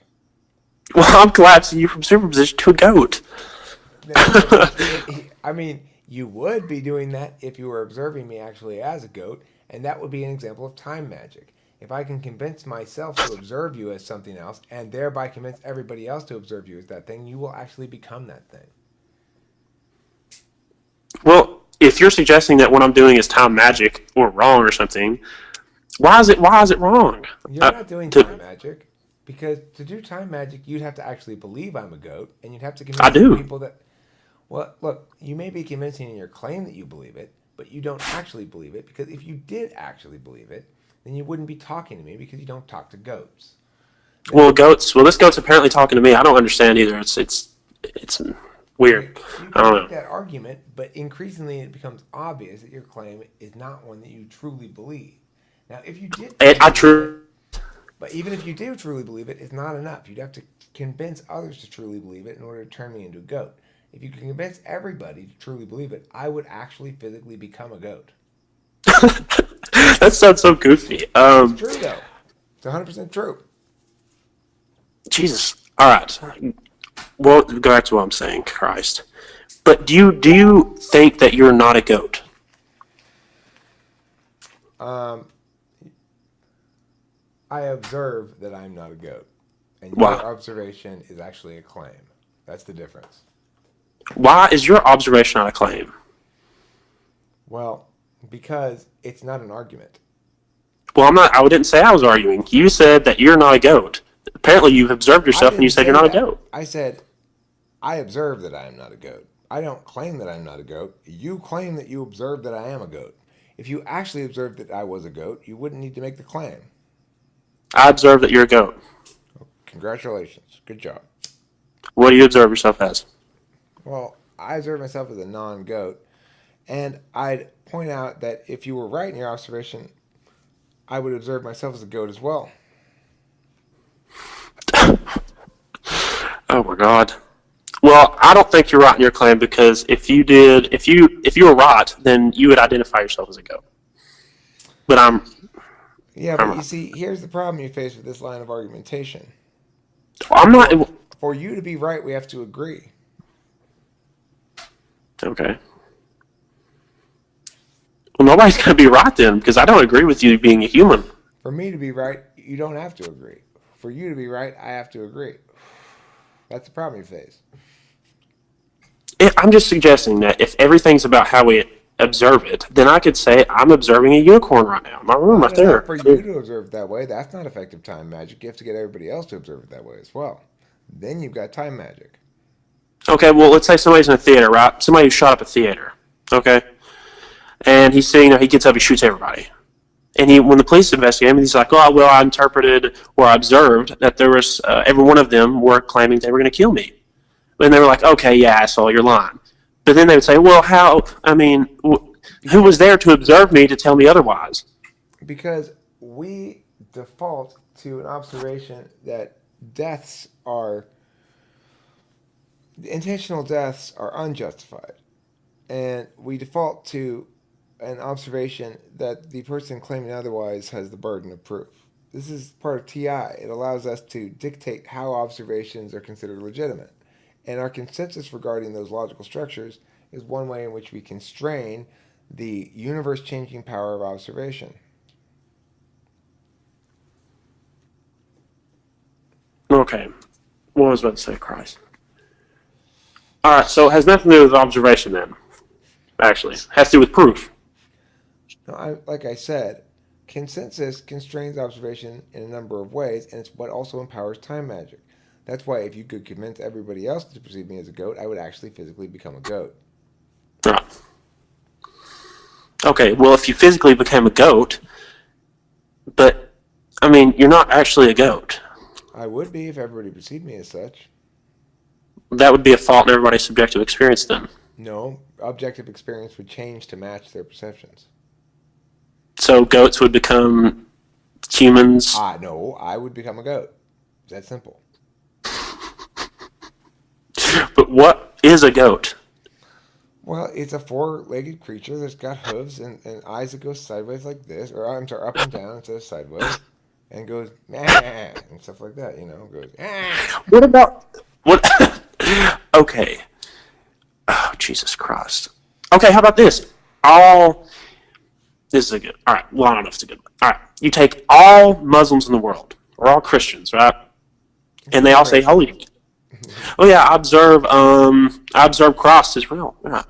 Well, I'm collapsing you from superposition to a goat. I mean, you would be doing that if you were observing me actually as a goat, and that would be an example of time magic. If I can convince myself to observe you as something else, and thereby convince everybody else to observe you as that thing, you will actually become that thing. Well, if you're suggesting that what I'm doing is time magic or wrong or something, why is it wrong? You're not doing time magic because to do time magic, you'd have to actually believe I'm a goat, and you'd have to I convince other do. people that. Well, look, you may be convincing in your claim that you believe it, but you don't actually believe it because if you did actually believe it, then you wouldn't be talking to me because you don't talk to goats. Well, Now, goats. Well, this goat's apparently talking to me. I don't understand either. It's you, weird. you I can don't make know. that argument, but increasingly it becomes obvious that your claim is not one that you truly believe. Now, if you did truly I believe it, true. but even if you do truly believe it, it's not enough. You'd have to convince others to truly believe it in order to turn me into a goat. If you can convince everybody to truly believe it, I would actually physically become a goat. That sounds so goofy. It's true though. It's 100% true. Jesus. All right. Well, go back to what I'm saying. Christ. But do you think that you're not a goat? Um, I observe that I'm not a goat, and your Why? observation is actually a claim. That's the difference. Why is your observation not a claim? Well, because it's not an argument. Well, I'm not. I didn't say I was arguing. You said that you're not a goat. Apparently, you've observed I yourself and you didn't said you're say not a that. goat. I said I observe that I am not a goat. I don't claim that I'm not a goat. You claim that you observed that I am a goat. If you actually observed that I was a goat, you wouldn't need to make the claim. I observe that you're a goat. Congratulations. Good job. What do you observe yourself as? Well, I observe myself as a non goat, and I'd point out that if you were right in your observation, I would observe myself as a goat as well. Oh my God. Well, I don't think you're right in your claim because if you were right, then you would identify yourself as a goat. But Yeah, I'm but you wrong. see, here's the problem you face with this line of argumentation. I'm not. For for you to be right, we have to agree. Okay. Well, nobody's gonna be right then because I don't agree with you being a human. For me to be right, you don't have to agree. For you to be right, I have to agree. That's the problem you face. I'm just suggesting that if everything's about how we observe it, then I could say I'm observing a unicorn right now in my room Not right enough there. for you to observe it that way. That's not effective time magic. You have to get everybody else to observe it that way as well. Then you've got time magic. Okay, well, let's say somebody's in a theater, right? Somebody who shot up a theater. Okay, and he's sitting there. He gets up, he shoots everybody. And when the police investigate him, he's like, "Oh, well, I interpreted or I observed that there was every one of them were claiming they were going to kill me." And they were like, "Okay, yeah, I saw your line." But then they would say, "Well, how? I mean, who was Because there to observe me to tell me otherwise?" because we default to an observation that deaths are intentional deaths are unjustified, and we default to an observation that the person claiming otherwise has the burden of proof. This is part of TI. It allows us to dictate how observations are considered legitimate. And our consensus regarding those logical structures is one way in which we constrain the universe changing power of observation. Okay. What was I about to say? Christ. All right. So it has nothing to do with observation then. Actually, it has to do with proof. Now, like I said, consensus constrains observation in a number of ways, and it's what also empowers time magic. That's why if you could convince everybody else to perceive me as a goat, I would actually physically become a goat. All right. Okay. Well, if you physically became a goat, but I mean, you're not actually a goat. I would be if everybody perceived me as such. That would be a fault in everybody's subjective experience then. No, objective experience would change to match their perceptions. So goats would become humans. No, I would become a goat. It's that simple. But what is a goat? Well, it's a four-legged creature that's got hooves and eyes that go sideways like this, or I'm sorry, up and down instead of sideways, and goes and stuff like that. Goes. What about what? Okay. Oh, Jesus Christ. Okay, how about this? This is a good. All right. Well, I don't know if it's a good one. All right. You take all Muslims in the world, or all Christians, right? And they all say, "Holy." Oh yeah, I observe Christ is real. Yeah.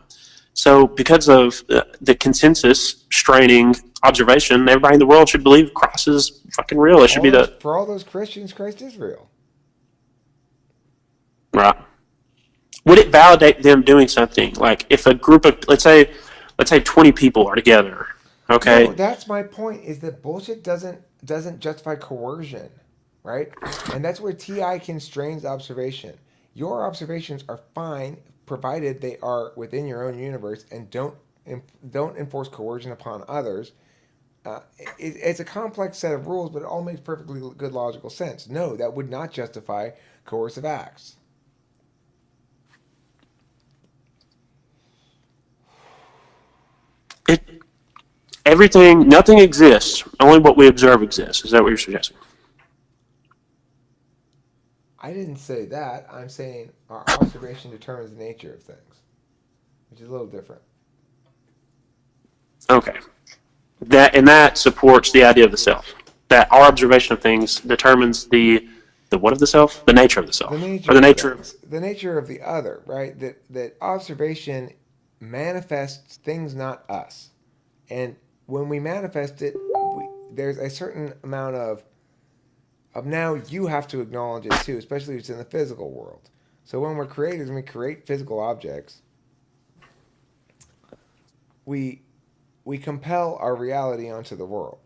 So because of the consensus straining observation, everybody in the world should believe Christ is fucking real. It should be the For all those Christians, Christ is real. right. Would it validate them doing something? Like if a group of let's say 20 people are together, okay? No, that's my point. Is that bullshit doesn't justify coercion, right? And that's where TI constrains observation. Your observations are fine provided they are within your own universe and don't enforce coercion upon others. It's a complex set of rules, but it all makes perfectly good logical sense. No, that would not justify coercive acts. It nothing exists. Only what we observe exists. Is that what you're suggesting? I didn't say that. I'm saying our observation determines the nature of things, which is a little different. Okay. That supports the idea of the self. That our observation of things determines the what of the self, the nature of the The self, or nature the of nature of things, the nature of the other, right? That observation manifests things, not us. And when we manifest it, there's a certain amount of now you have to acknowledge it too, especially if it's in the physical world. So when we're creators and we create physical objects, we we compel our reality onto the world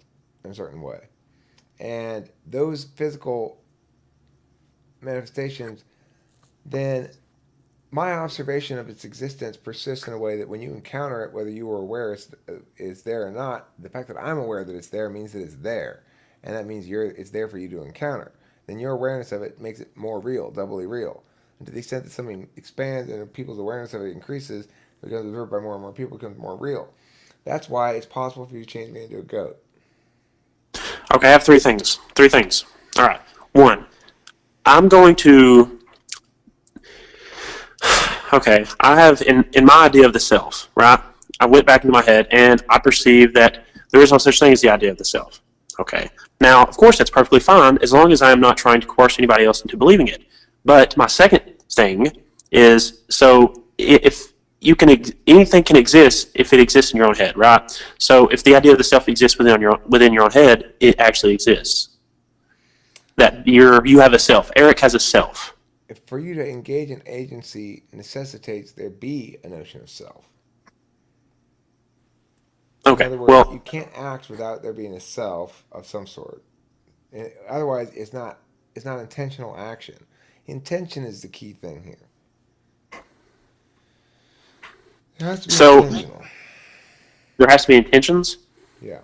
in a certain way. And those physical manifestations, then my observation of its existence persists in a way that when you encounter it, whether you are aware it's there or not, the fact that I'm aware that it's there means that it's there. And that means it's there for you to encounter. Then your awareness of it makes it more real, doubly real. And to the extent that something expands and people's awareness of it increases, it becomes observed by more and more people, it becomes more real. That's why it's possible for you to change me into a goat. Okay, I have three things. Three things. All right. One, I'm going to. Okay, I have in my idea of the self, right? I went back into my head and I perceived that there is no such thing as the idea of the self. Okay. Now, of course, that's perfectly fine as long as I am not trying to coerce anybody else into believing it. But my second thing is so if you can anything can exist if it exists in your own head, right? So if the idea of the self exists within your own head, it actually exists. That you have a self. Eric has a self. If for you to engage in agency necessitates there be a notion of self. In Okay. other words, you Well, can't act without there being a self of some sort. Otherwise, it's not intentional action. Intention is the key thing here. It has to be so intentional. there has to be intentions. Yeah,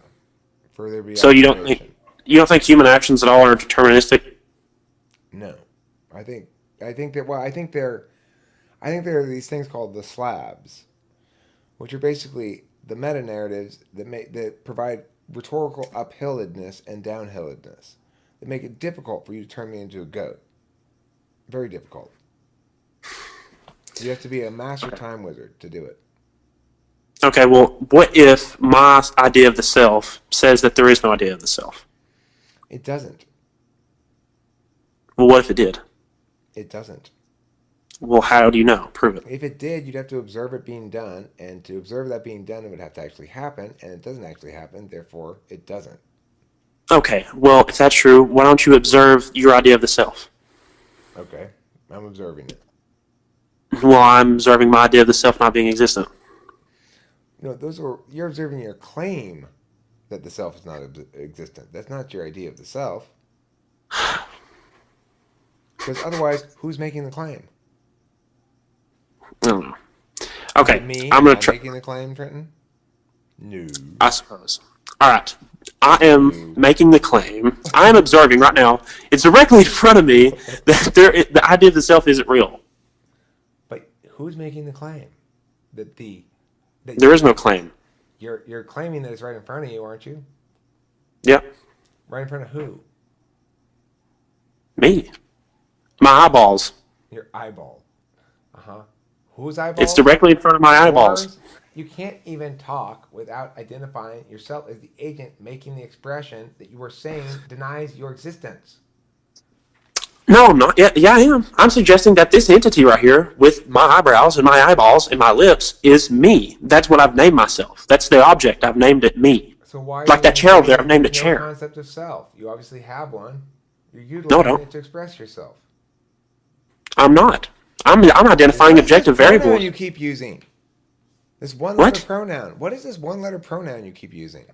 for there to be So observation. you don't think human actions at all are deterministic? No, I think I think that well, I think there are these things called the slabs, which are basically the meta narratives that provide rhetorical uphilledness and downhilledness that make it difficult for you to turn me into a goat. Very difficult. You have to be a master time wizard to do it. Okay, well, what if my idea of the self says that there is no idea of the self? It doesn't. Well, what if it did? It doesn't. Well, how do you know? Prove it. If it did, you'd have to observe it being done, and to observe that being done, it would have to actually happen, and it doesn't actually happen, therefore, it doesn't. Okay, well, if that's true, why don't you observe your idea of the self? Okay, I'm observing it. Well, I'm observing my idea of the self not being existent. No, you're observing your claim that the self is not existent. That's not your idea of the self. Because otherwise, who's making the claim? I don't know. Okay, Is it me? I'm Am going I to try. making the claim, Trenton? No. I suppose. All right. I am making the claim. I am observing right now. It's directly in front of me that the idea of the self isn't real. But who's making the claim? There is no claim. You're claiming that it's right in front of you, aren't you? Yep. Right in front of who? Me. My eyeballs. Your eyeball. Uh-huh. Whose eyeball? It's directly in front of my eyeballs. Yours? You can't even talk without identifying yourself as the agent making the expression that you were saying denies your existence. No, I'm not. Yeah, I am. I'm suggesting that this entity right here with my eyebrows and my eyeballs and my lips is me. That's what I've named myself. That's the object. I've named it me. So why? Like that chair over there, I've named it chair. No concept of self. You obviously have one. You're No, I utilizing don't. it to express yourself. I'm not. I'm identifying objective variables. What you keep using? This one-letter pronoun. What is this one-letter pronoun you keep using?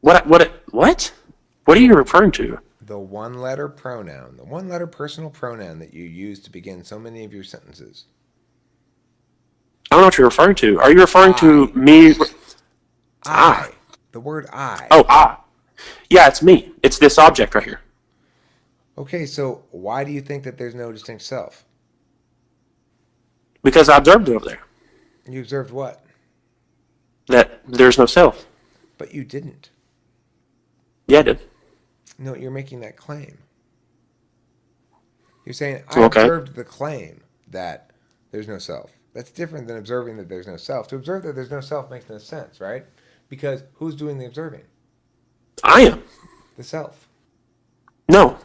What? What are you referring to? The one-letter pronoun. The one-letter personal pronoun that you use to begin so many of your sentences. I don't know what you're referring to. Are you referring to me? I. The word I. Oh, I. Yeah, it's me. It's this object right here. Okay, so why do you think that there's no distinct self? Because I observed it over there. You observed what? That there's no self. But you didn't. Yeah, I did. No, you're making that claim. You're saying, I observed the claim that there's no self. That's different than observing that there's no self. To observe that there's no self makes no sense, right? Because who's doing the observing? I am. The self. No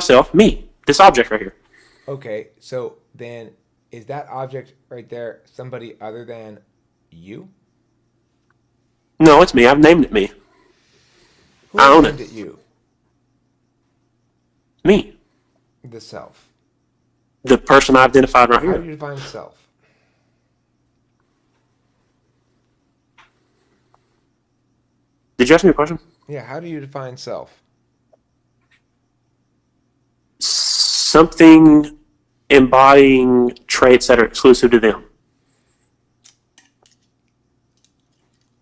self. Me. This object right here. Okay, so then is that object right there somebody other than you? No, it's me. I've named it me. Who I own named it. it you? Me. The self. The person I identified right How here. do you define self? Did you ask me a question? Yeah, how do you define self? Something embodying traits that are exclusive to them.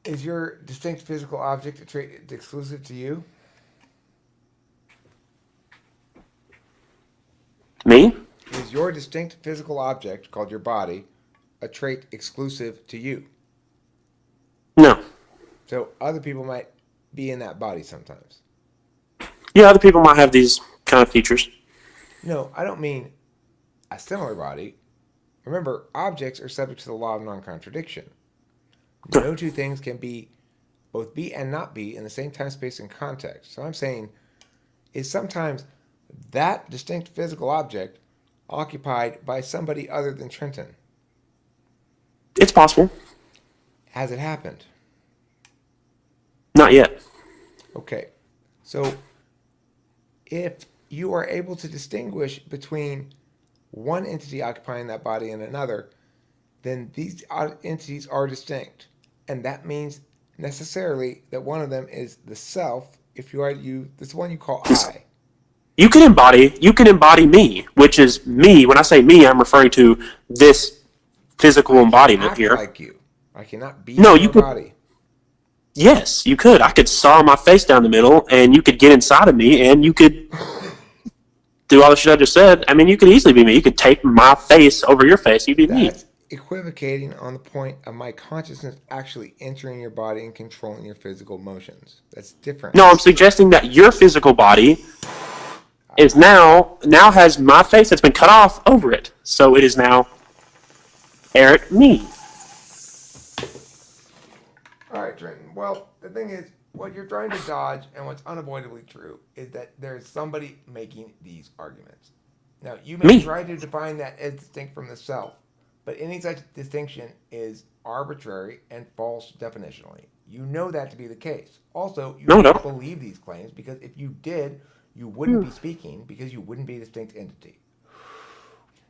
Is your distinct physical object a trait exclusive to you? Me? Is your distinct physical object, called your body, a trait exclusive to you? No. So other people might be in that body sometimes. Yeah, other people might have these kind of features. No, I don't mean a similar body. Remember, objects are subject to the law of non-contradiction. No two things can both be and not be in the same time, space, and context. So I'm saying, is sometimes that distinct physical object occupied by somebody other than Trenton? It's possible. Has it happened? Not yet. Okay. So if you are able to distinguish between one entity occupying that body and another, then these entities are distinct. And that means necessarily that one of them is the self, if you are this one you call I. You can embody me, which is me. When I say me, I'm referring to this physical embodiment here. Like you. I cannot be no, your body. Yes, you could. I could saw my face down the middle, and you could get inside of me, and you could do all the shit I just said. I mean, you could easily be me. You could tape my face over your face. You'd be me. That's equivocating on the point of my consciousness actually entering your body and controlling your physical motions. That's different. No, I'm suggesting that your physical body is now has my face that's been cut off over it. So it is now Eric, me. All right, Trenton. Well, the thing is, what you're trying to dodge and what's unavoidably true is that there's somebody making these arguments. Now, you may Me. try to define that as distinct from the self, but any such distinction is arbitrary and false definitionally. You know that to be the case. Also, you No, don't no. believe these claims because if you did, you wouldn't be speaking because you wouldn't be a distinct entity.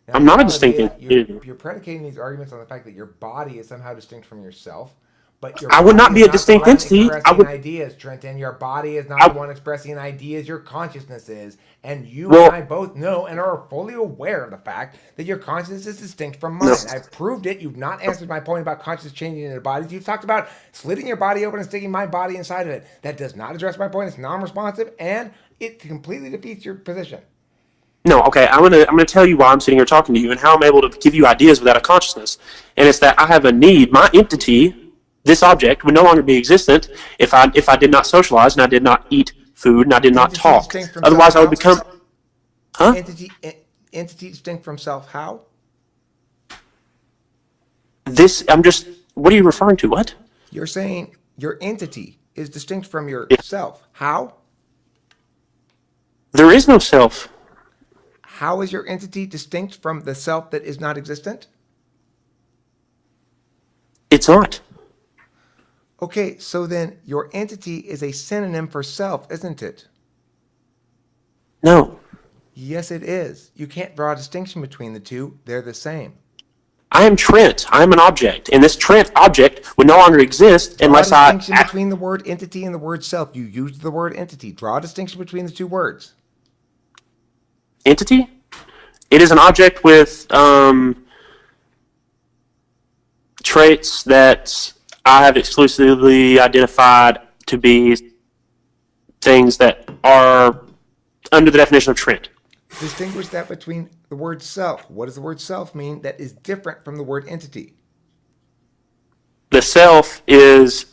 Now, I'm the not a reality distinct is entity. you're predicating these arguments on the fact that your body is somehow distinct from yourself, but your I would body not is be a not the distinct one entity. I expressing would. ideas, Trenton. Your body is not the I, one expressing ideas. Your consciousness is. And you and I well, both know and are fully aware of the fact that your consciousness is distinct from no. mine. I've proved it. You've not answered my point about consciousness changing into bodies. You've talked about slitting your body open and sticking my body inside of it. That does not address my point. It's non responsive and it completely defeats your position. No, okay. I'm gonna tell you why I'm sitting here talking to you and how I'm able to give you ideas without a consciousness. And it's that I have a need. My entity, this object, would no longer be existent if I did not socialize and I did not eat food and I did not Entity talk. distinct from self Otherwise, I would how? become. Huh? Entity distinct from self how? This. I'm just. What are you referring to? What? You're saying your entity is distinct from Yeah. yourself. How? There is no self. How is your entity distinct from the self that is not existent? It's not. Okay, so then your entity is a synonym for self, isn't it? No. Yes, it is. You can't draw a distinction between the two. They're the same. I am Trent. I am an object, and this Trent object would no longer exist Draw a unless I distinction between the word entity and the word self. You used the word entity. Draw a distinction between the two words. entity. It is an object with traits that I have exclusively identified to be things that are under the definition of Trent. Distinguish that between the word self. What does the word self mean that is different from the word entity? The self is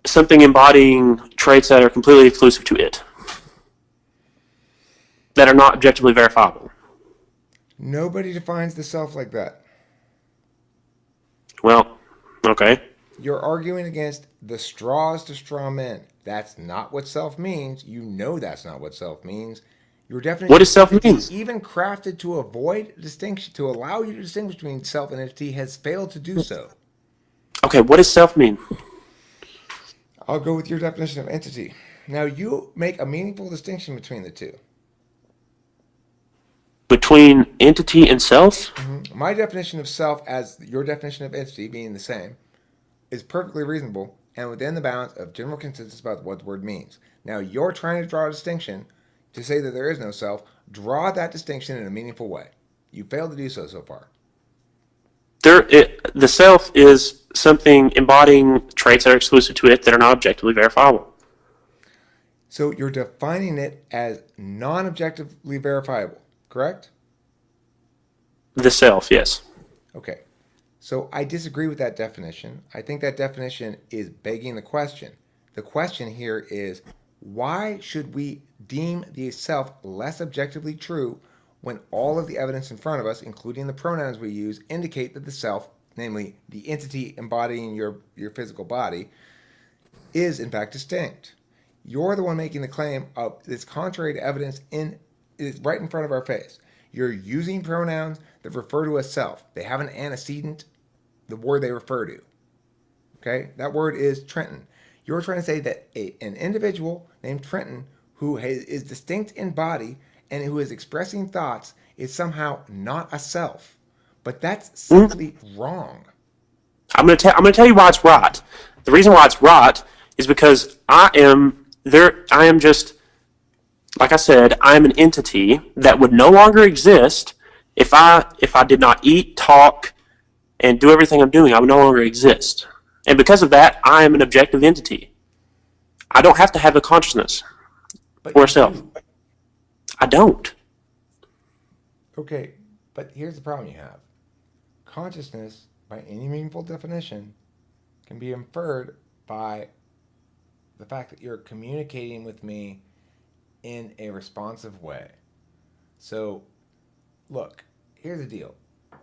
something embodying traits that are completely exclusive to it, that are not objectively verifiable. Nobody defines the self like that. Well, okay. You're arguing against the straws to straw men. That's not what self means. You know that's not what self means. Your What definition of does self entity, mean? even crafted to avoid distinction, to allow you to distinguish between self and entity, has failed to do so. Okay, what does self mean? I'll go with your definition of entity. Now, you make a meaningful distinction between the two. Between entity and self? My definition of self, as your definition of entity being the same, is perfectly reasonable and within the bounds of general consensus about what the word means. Now, you're trying to draw a distinction to say that there is no self. Draw that distinction in a meaningful way. You failed to do so far. The self is something embodying traits that are exclusive to it that are not objectively verifiable. So you're defining it as non objectively verifiable, correct? The self, yes. Okay. So I disagree with that definition. I think that definition is begging the question. The question here is why should we deem the self less objectively true when all of the evidence in front of us, including the pronouns we use, indicate that the self, namely the entity embodying your physical body, is in fact distinct? You're the one making the claim of this contrary to evidence is right in front of our face. You're using pronouns that refer to a self. They have an antecedent, the word they refer to. Okay? That word is Trenton. You're trying to say that an individual named Trenton who is distinct in body and who is expressing thoughts is somehow not a self. But that's Mm. simply wrong. I'm gonna tell you why it's right. The reason why it's right is because I am there. I am just like I said. I am an entity that would no longer exist if I did not eat, talk, and do everything I'm doing. I would no longer exist, and because of that, I am an objective entity. I don't have to have a consciousness But or a you self. do. I don't. Okay, but here's the problem you have. Consciousness, by any meaningful definition, can be inferred by the fact that you're communicating with me in a responsive way. So, look, here's the deal.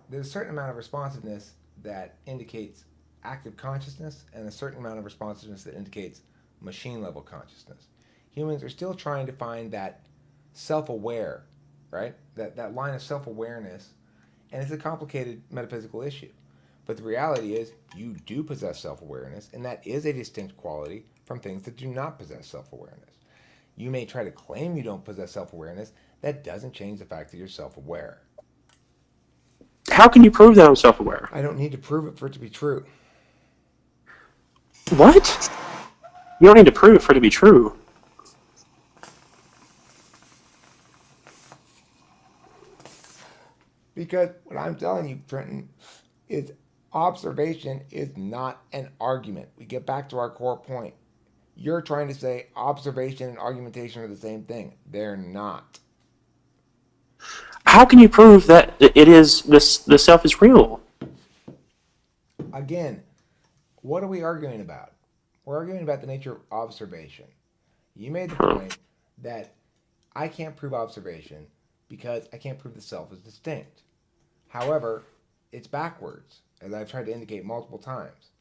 there's a certain amount of responsiveness that indicates active consciousness and a certain amount of responsiveness that indicates machine level consciousness. Humans are still trying to find that self-aware, right? That line of self-awareness, and it's a complicated metaphysical issue. But the reality is you do possess self-awareness, and that is a distinct quality from things that do not possess self-awareness. You may try to claim you don't possess self-awareness. That doesn't change the fact that you're self-aware. How can you prove that I'm self-aware? I don't need to prove it for it to be true. What? You don't need to prove it for it to be true. Because what I'm telling you, Trenton, is observation is not an argument. We get back to our core point. You're trying to say observation and argumentation are the same thing. They're not. How can you prove that it is the self is real? Again, what are we arguing about? We're arguing about the nature of observation. You made the point that I can't prove observation because I can't prove the self is distinct. However, it's backwards, as I've tried to indicate multiple times,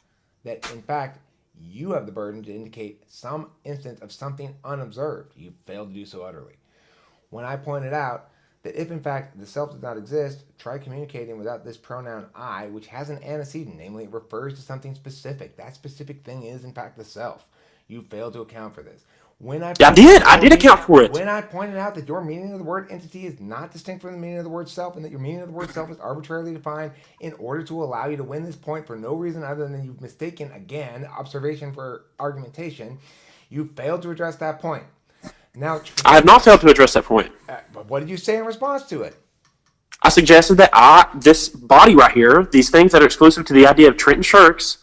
that in fact, you have the burden to indicate some instance of something unobserved. You failed to do so utterly. When I pointed out that if in fact the self does not exist, try communicating without this pronoun I, which has an antecedent, namely it refers to something specific. That specific thing is in fact the self. You failed to account for this. I did account for it. When I pointed out that your meaning of the word entity is not distinct from the meaning of the word self, and that your meaning of the word self is arbitrarily defined in order to allow you to win this point for no reason other than you've mistaken, again, observation for argumentation, you failed to address that point. Now, I have not failed to address that point. But what did you say in response to it? I suggested that this body right here, these things that are exclusive to the idea of HTShirks,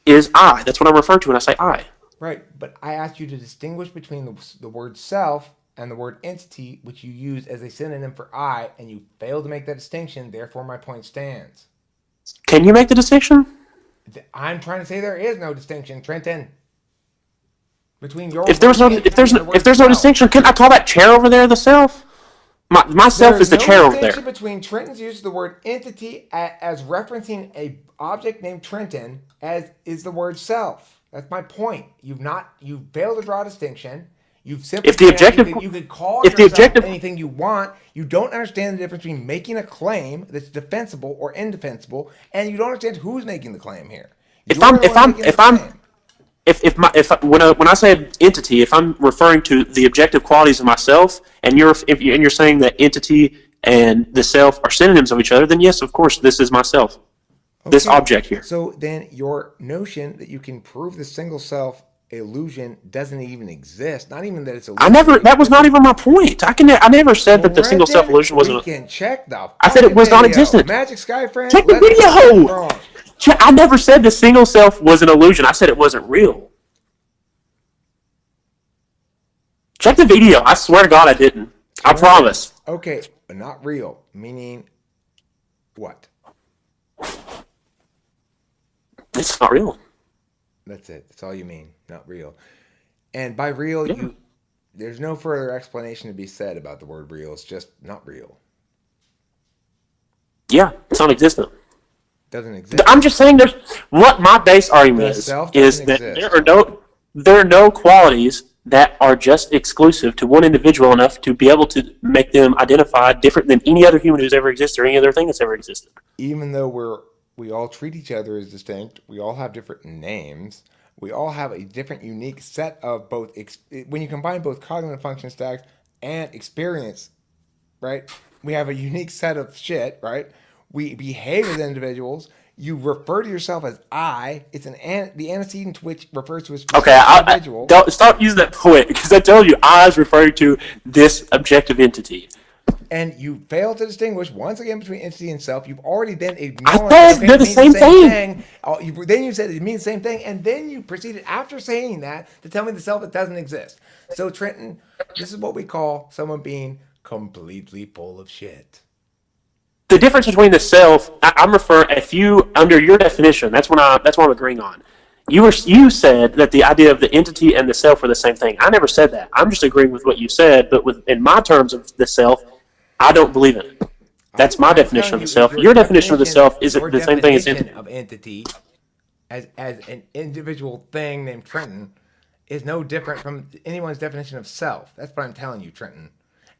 is I. That's what I'm referring to when I say I. Right, but I asked you to distinguish between the word self and the word entity, which you use as a synonym for I, and you failed to make that distinction, therefore my point stands. Can you make the distinction? I'm trying to say there is no distinction, Trenton. Between your if there's no distinction, can I call that chair over there the self? My self is the chair over there. There's no distinction between Trenton's use of the word entity as referencing a object named Trenton as is the word self. That's my point. You failed to draw a distinction. You've simply you could call yourself anything you want. You don't understand the difference between making a claim that's defensible or indefensible, and you don't understand who's making the claim here. When I say entity, if I'm referring to the objective qualities of myself, and you're saying that entity and the self are synonyms of each other, then yes, of course, this is myself. Okay. This object here. So then your notion that you can prove the single self illusion doesn't even exist. Not even that it's illusion. That was not even my point. I never said that the single self illusion wasn't. We can check the. I said it was non-existent. Magic Sky friend. Check the video. I never said the single self was an illusion. I said it wasn't real. Check the video. I swear to God I didn't. I promise. Okay, but not real. Meaning what? It's not real. That's it. That's all you mean. Not real. And by real, there's no further explanation to be said about the word real. It's just not real. Yeah, it's non-existent. Doesn't exist. I'm just saying what my base argument is that there are no qualities that are just exclusive to one individual enough to be able to make them identified different than any other human who's ever existed or any other thing that's ever existed. Even though we all treat each other as distinct, we all have different names, we all have a different unique set of both, when you combine both cognitive function stacks and experience, right? We have a unique set of shit, right? We behave as individuals. You refer to yourself as I. It's the antecedent to which refers to a specific individual. Don't stop using that point, because I told you I was referring to this objective entity. And you fail to distinguish once again between entity and self. You've already then acknowledged I said they're the same thing. Then you said it means the same thing, and then you proceeded after saying that to tell me the self that doesn't exist. So Trenton, this is what we call someone being completely full of shit. The difference between the self, I'm referring, if you, under your definition, that's what I'm agreeing on. You said that the idea of the entity and the self are the same thing. I never said that. I'm just agreeing with what you said, but in my terms of the self, I don't believe in it. That's my What I'm definition telling of the you is self. Your definition of the self is your the same thing as definition entity. of entity as an individual thing named Trenton is no different from anyone's definition of self. That's what I'm telling you, Trenton.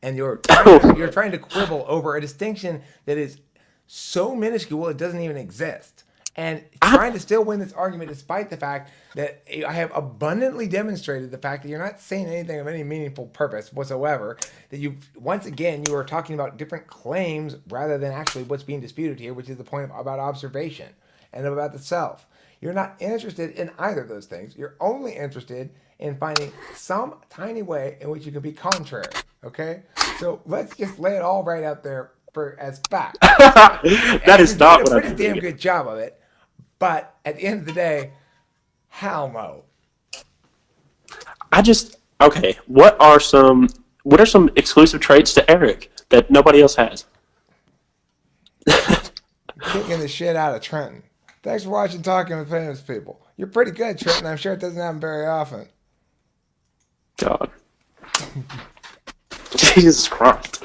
And you're trying to quibble over a distinction that is so minuscule it doesn't even exist. And I, trying to still win this argument despite the fact that I have abundantly demonstrated the fact that you're not saying anything of any meaningful purpose whatsoever. That you once again you are talking about different claims rather than actually what's being disputed here, which is the point about observation and about the self. You're not interested in either of those things. You're only interested in finding some tiny way in which you can be contrary. Okay? So let's just lay it all right out there as fact. that And you're is doing not a what I'm pretty damn doing. good job of it. But at the end of the day, hell no. I just okay. What are some exclusive traits to Eric that nobody else has? Kicking the shit out of Trenton. Thanks for watching Talking with Famous People. You're pretty good, Trenton. I'm sure it doesn't happen very often. God, Jesus Christ.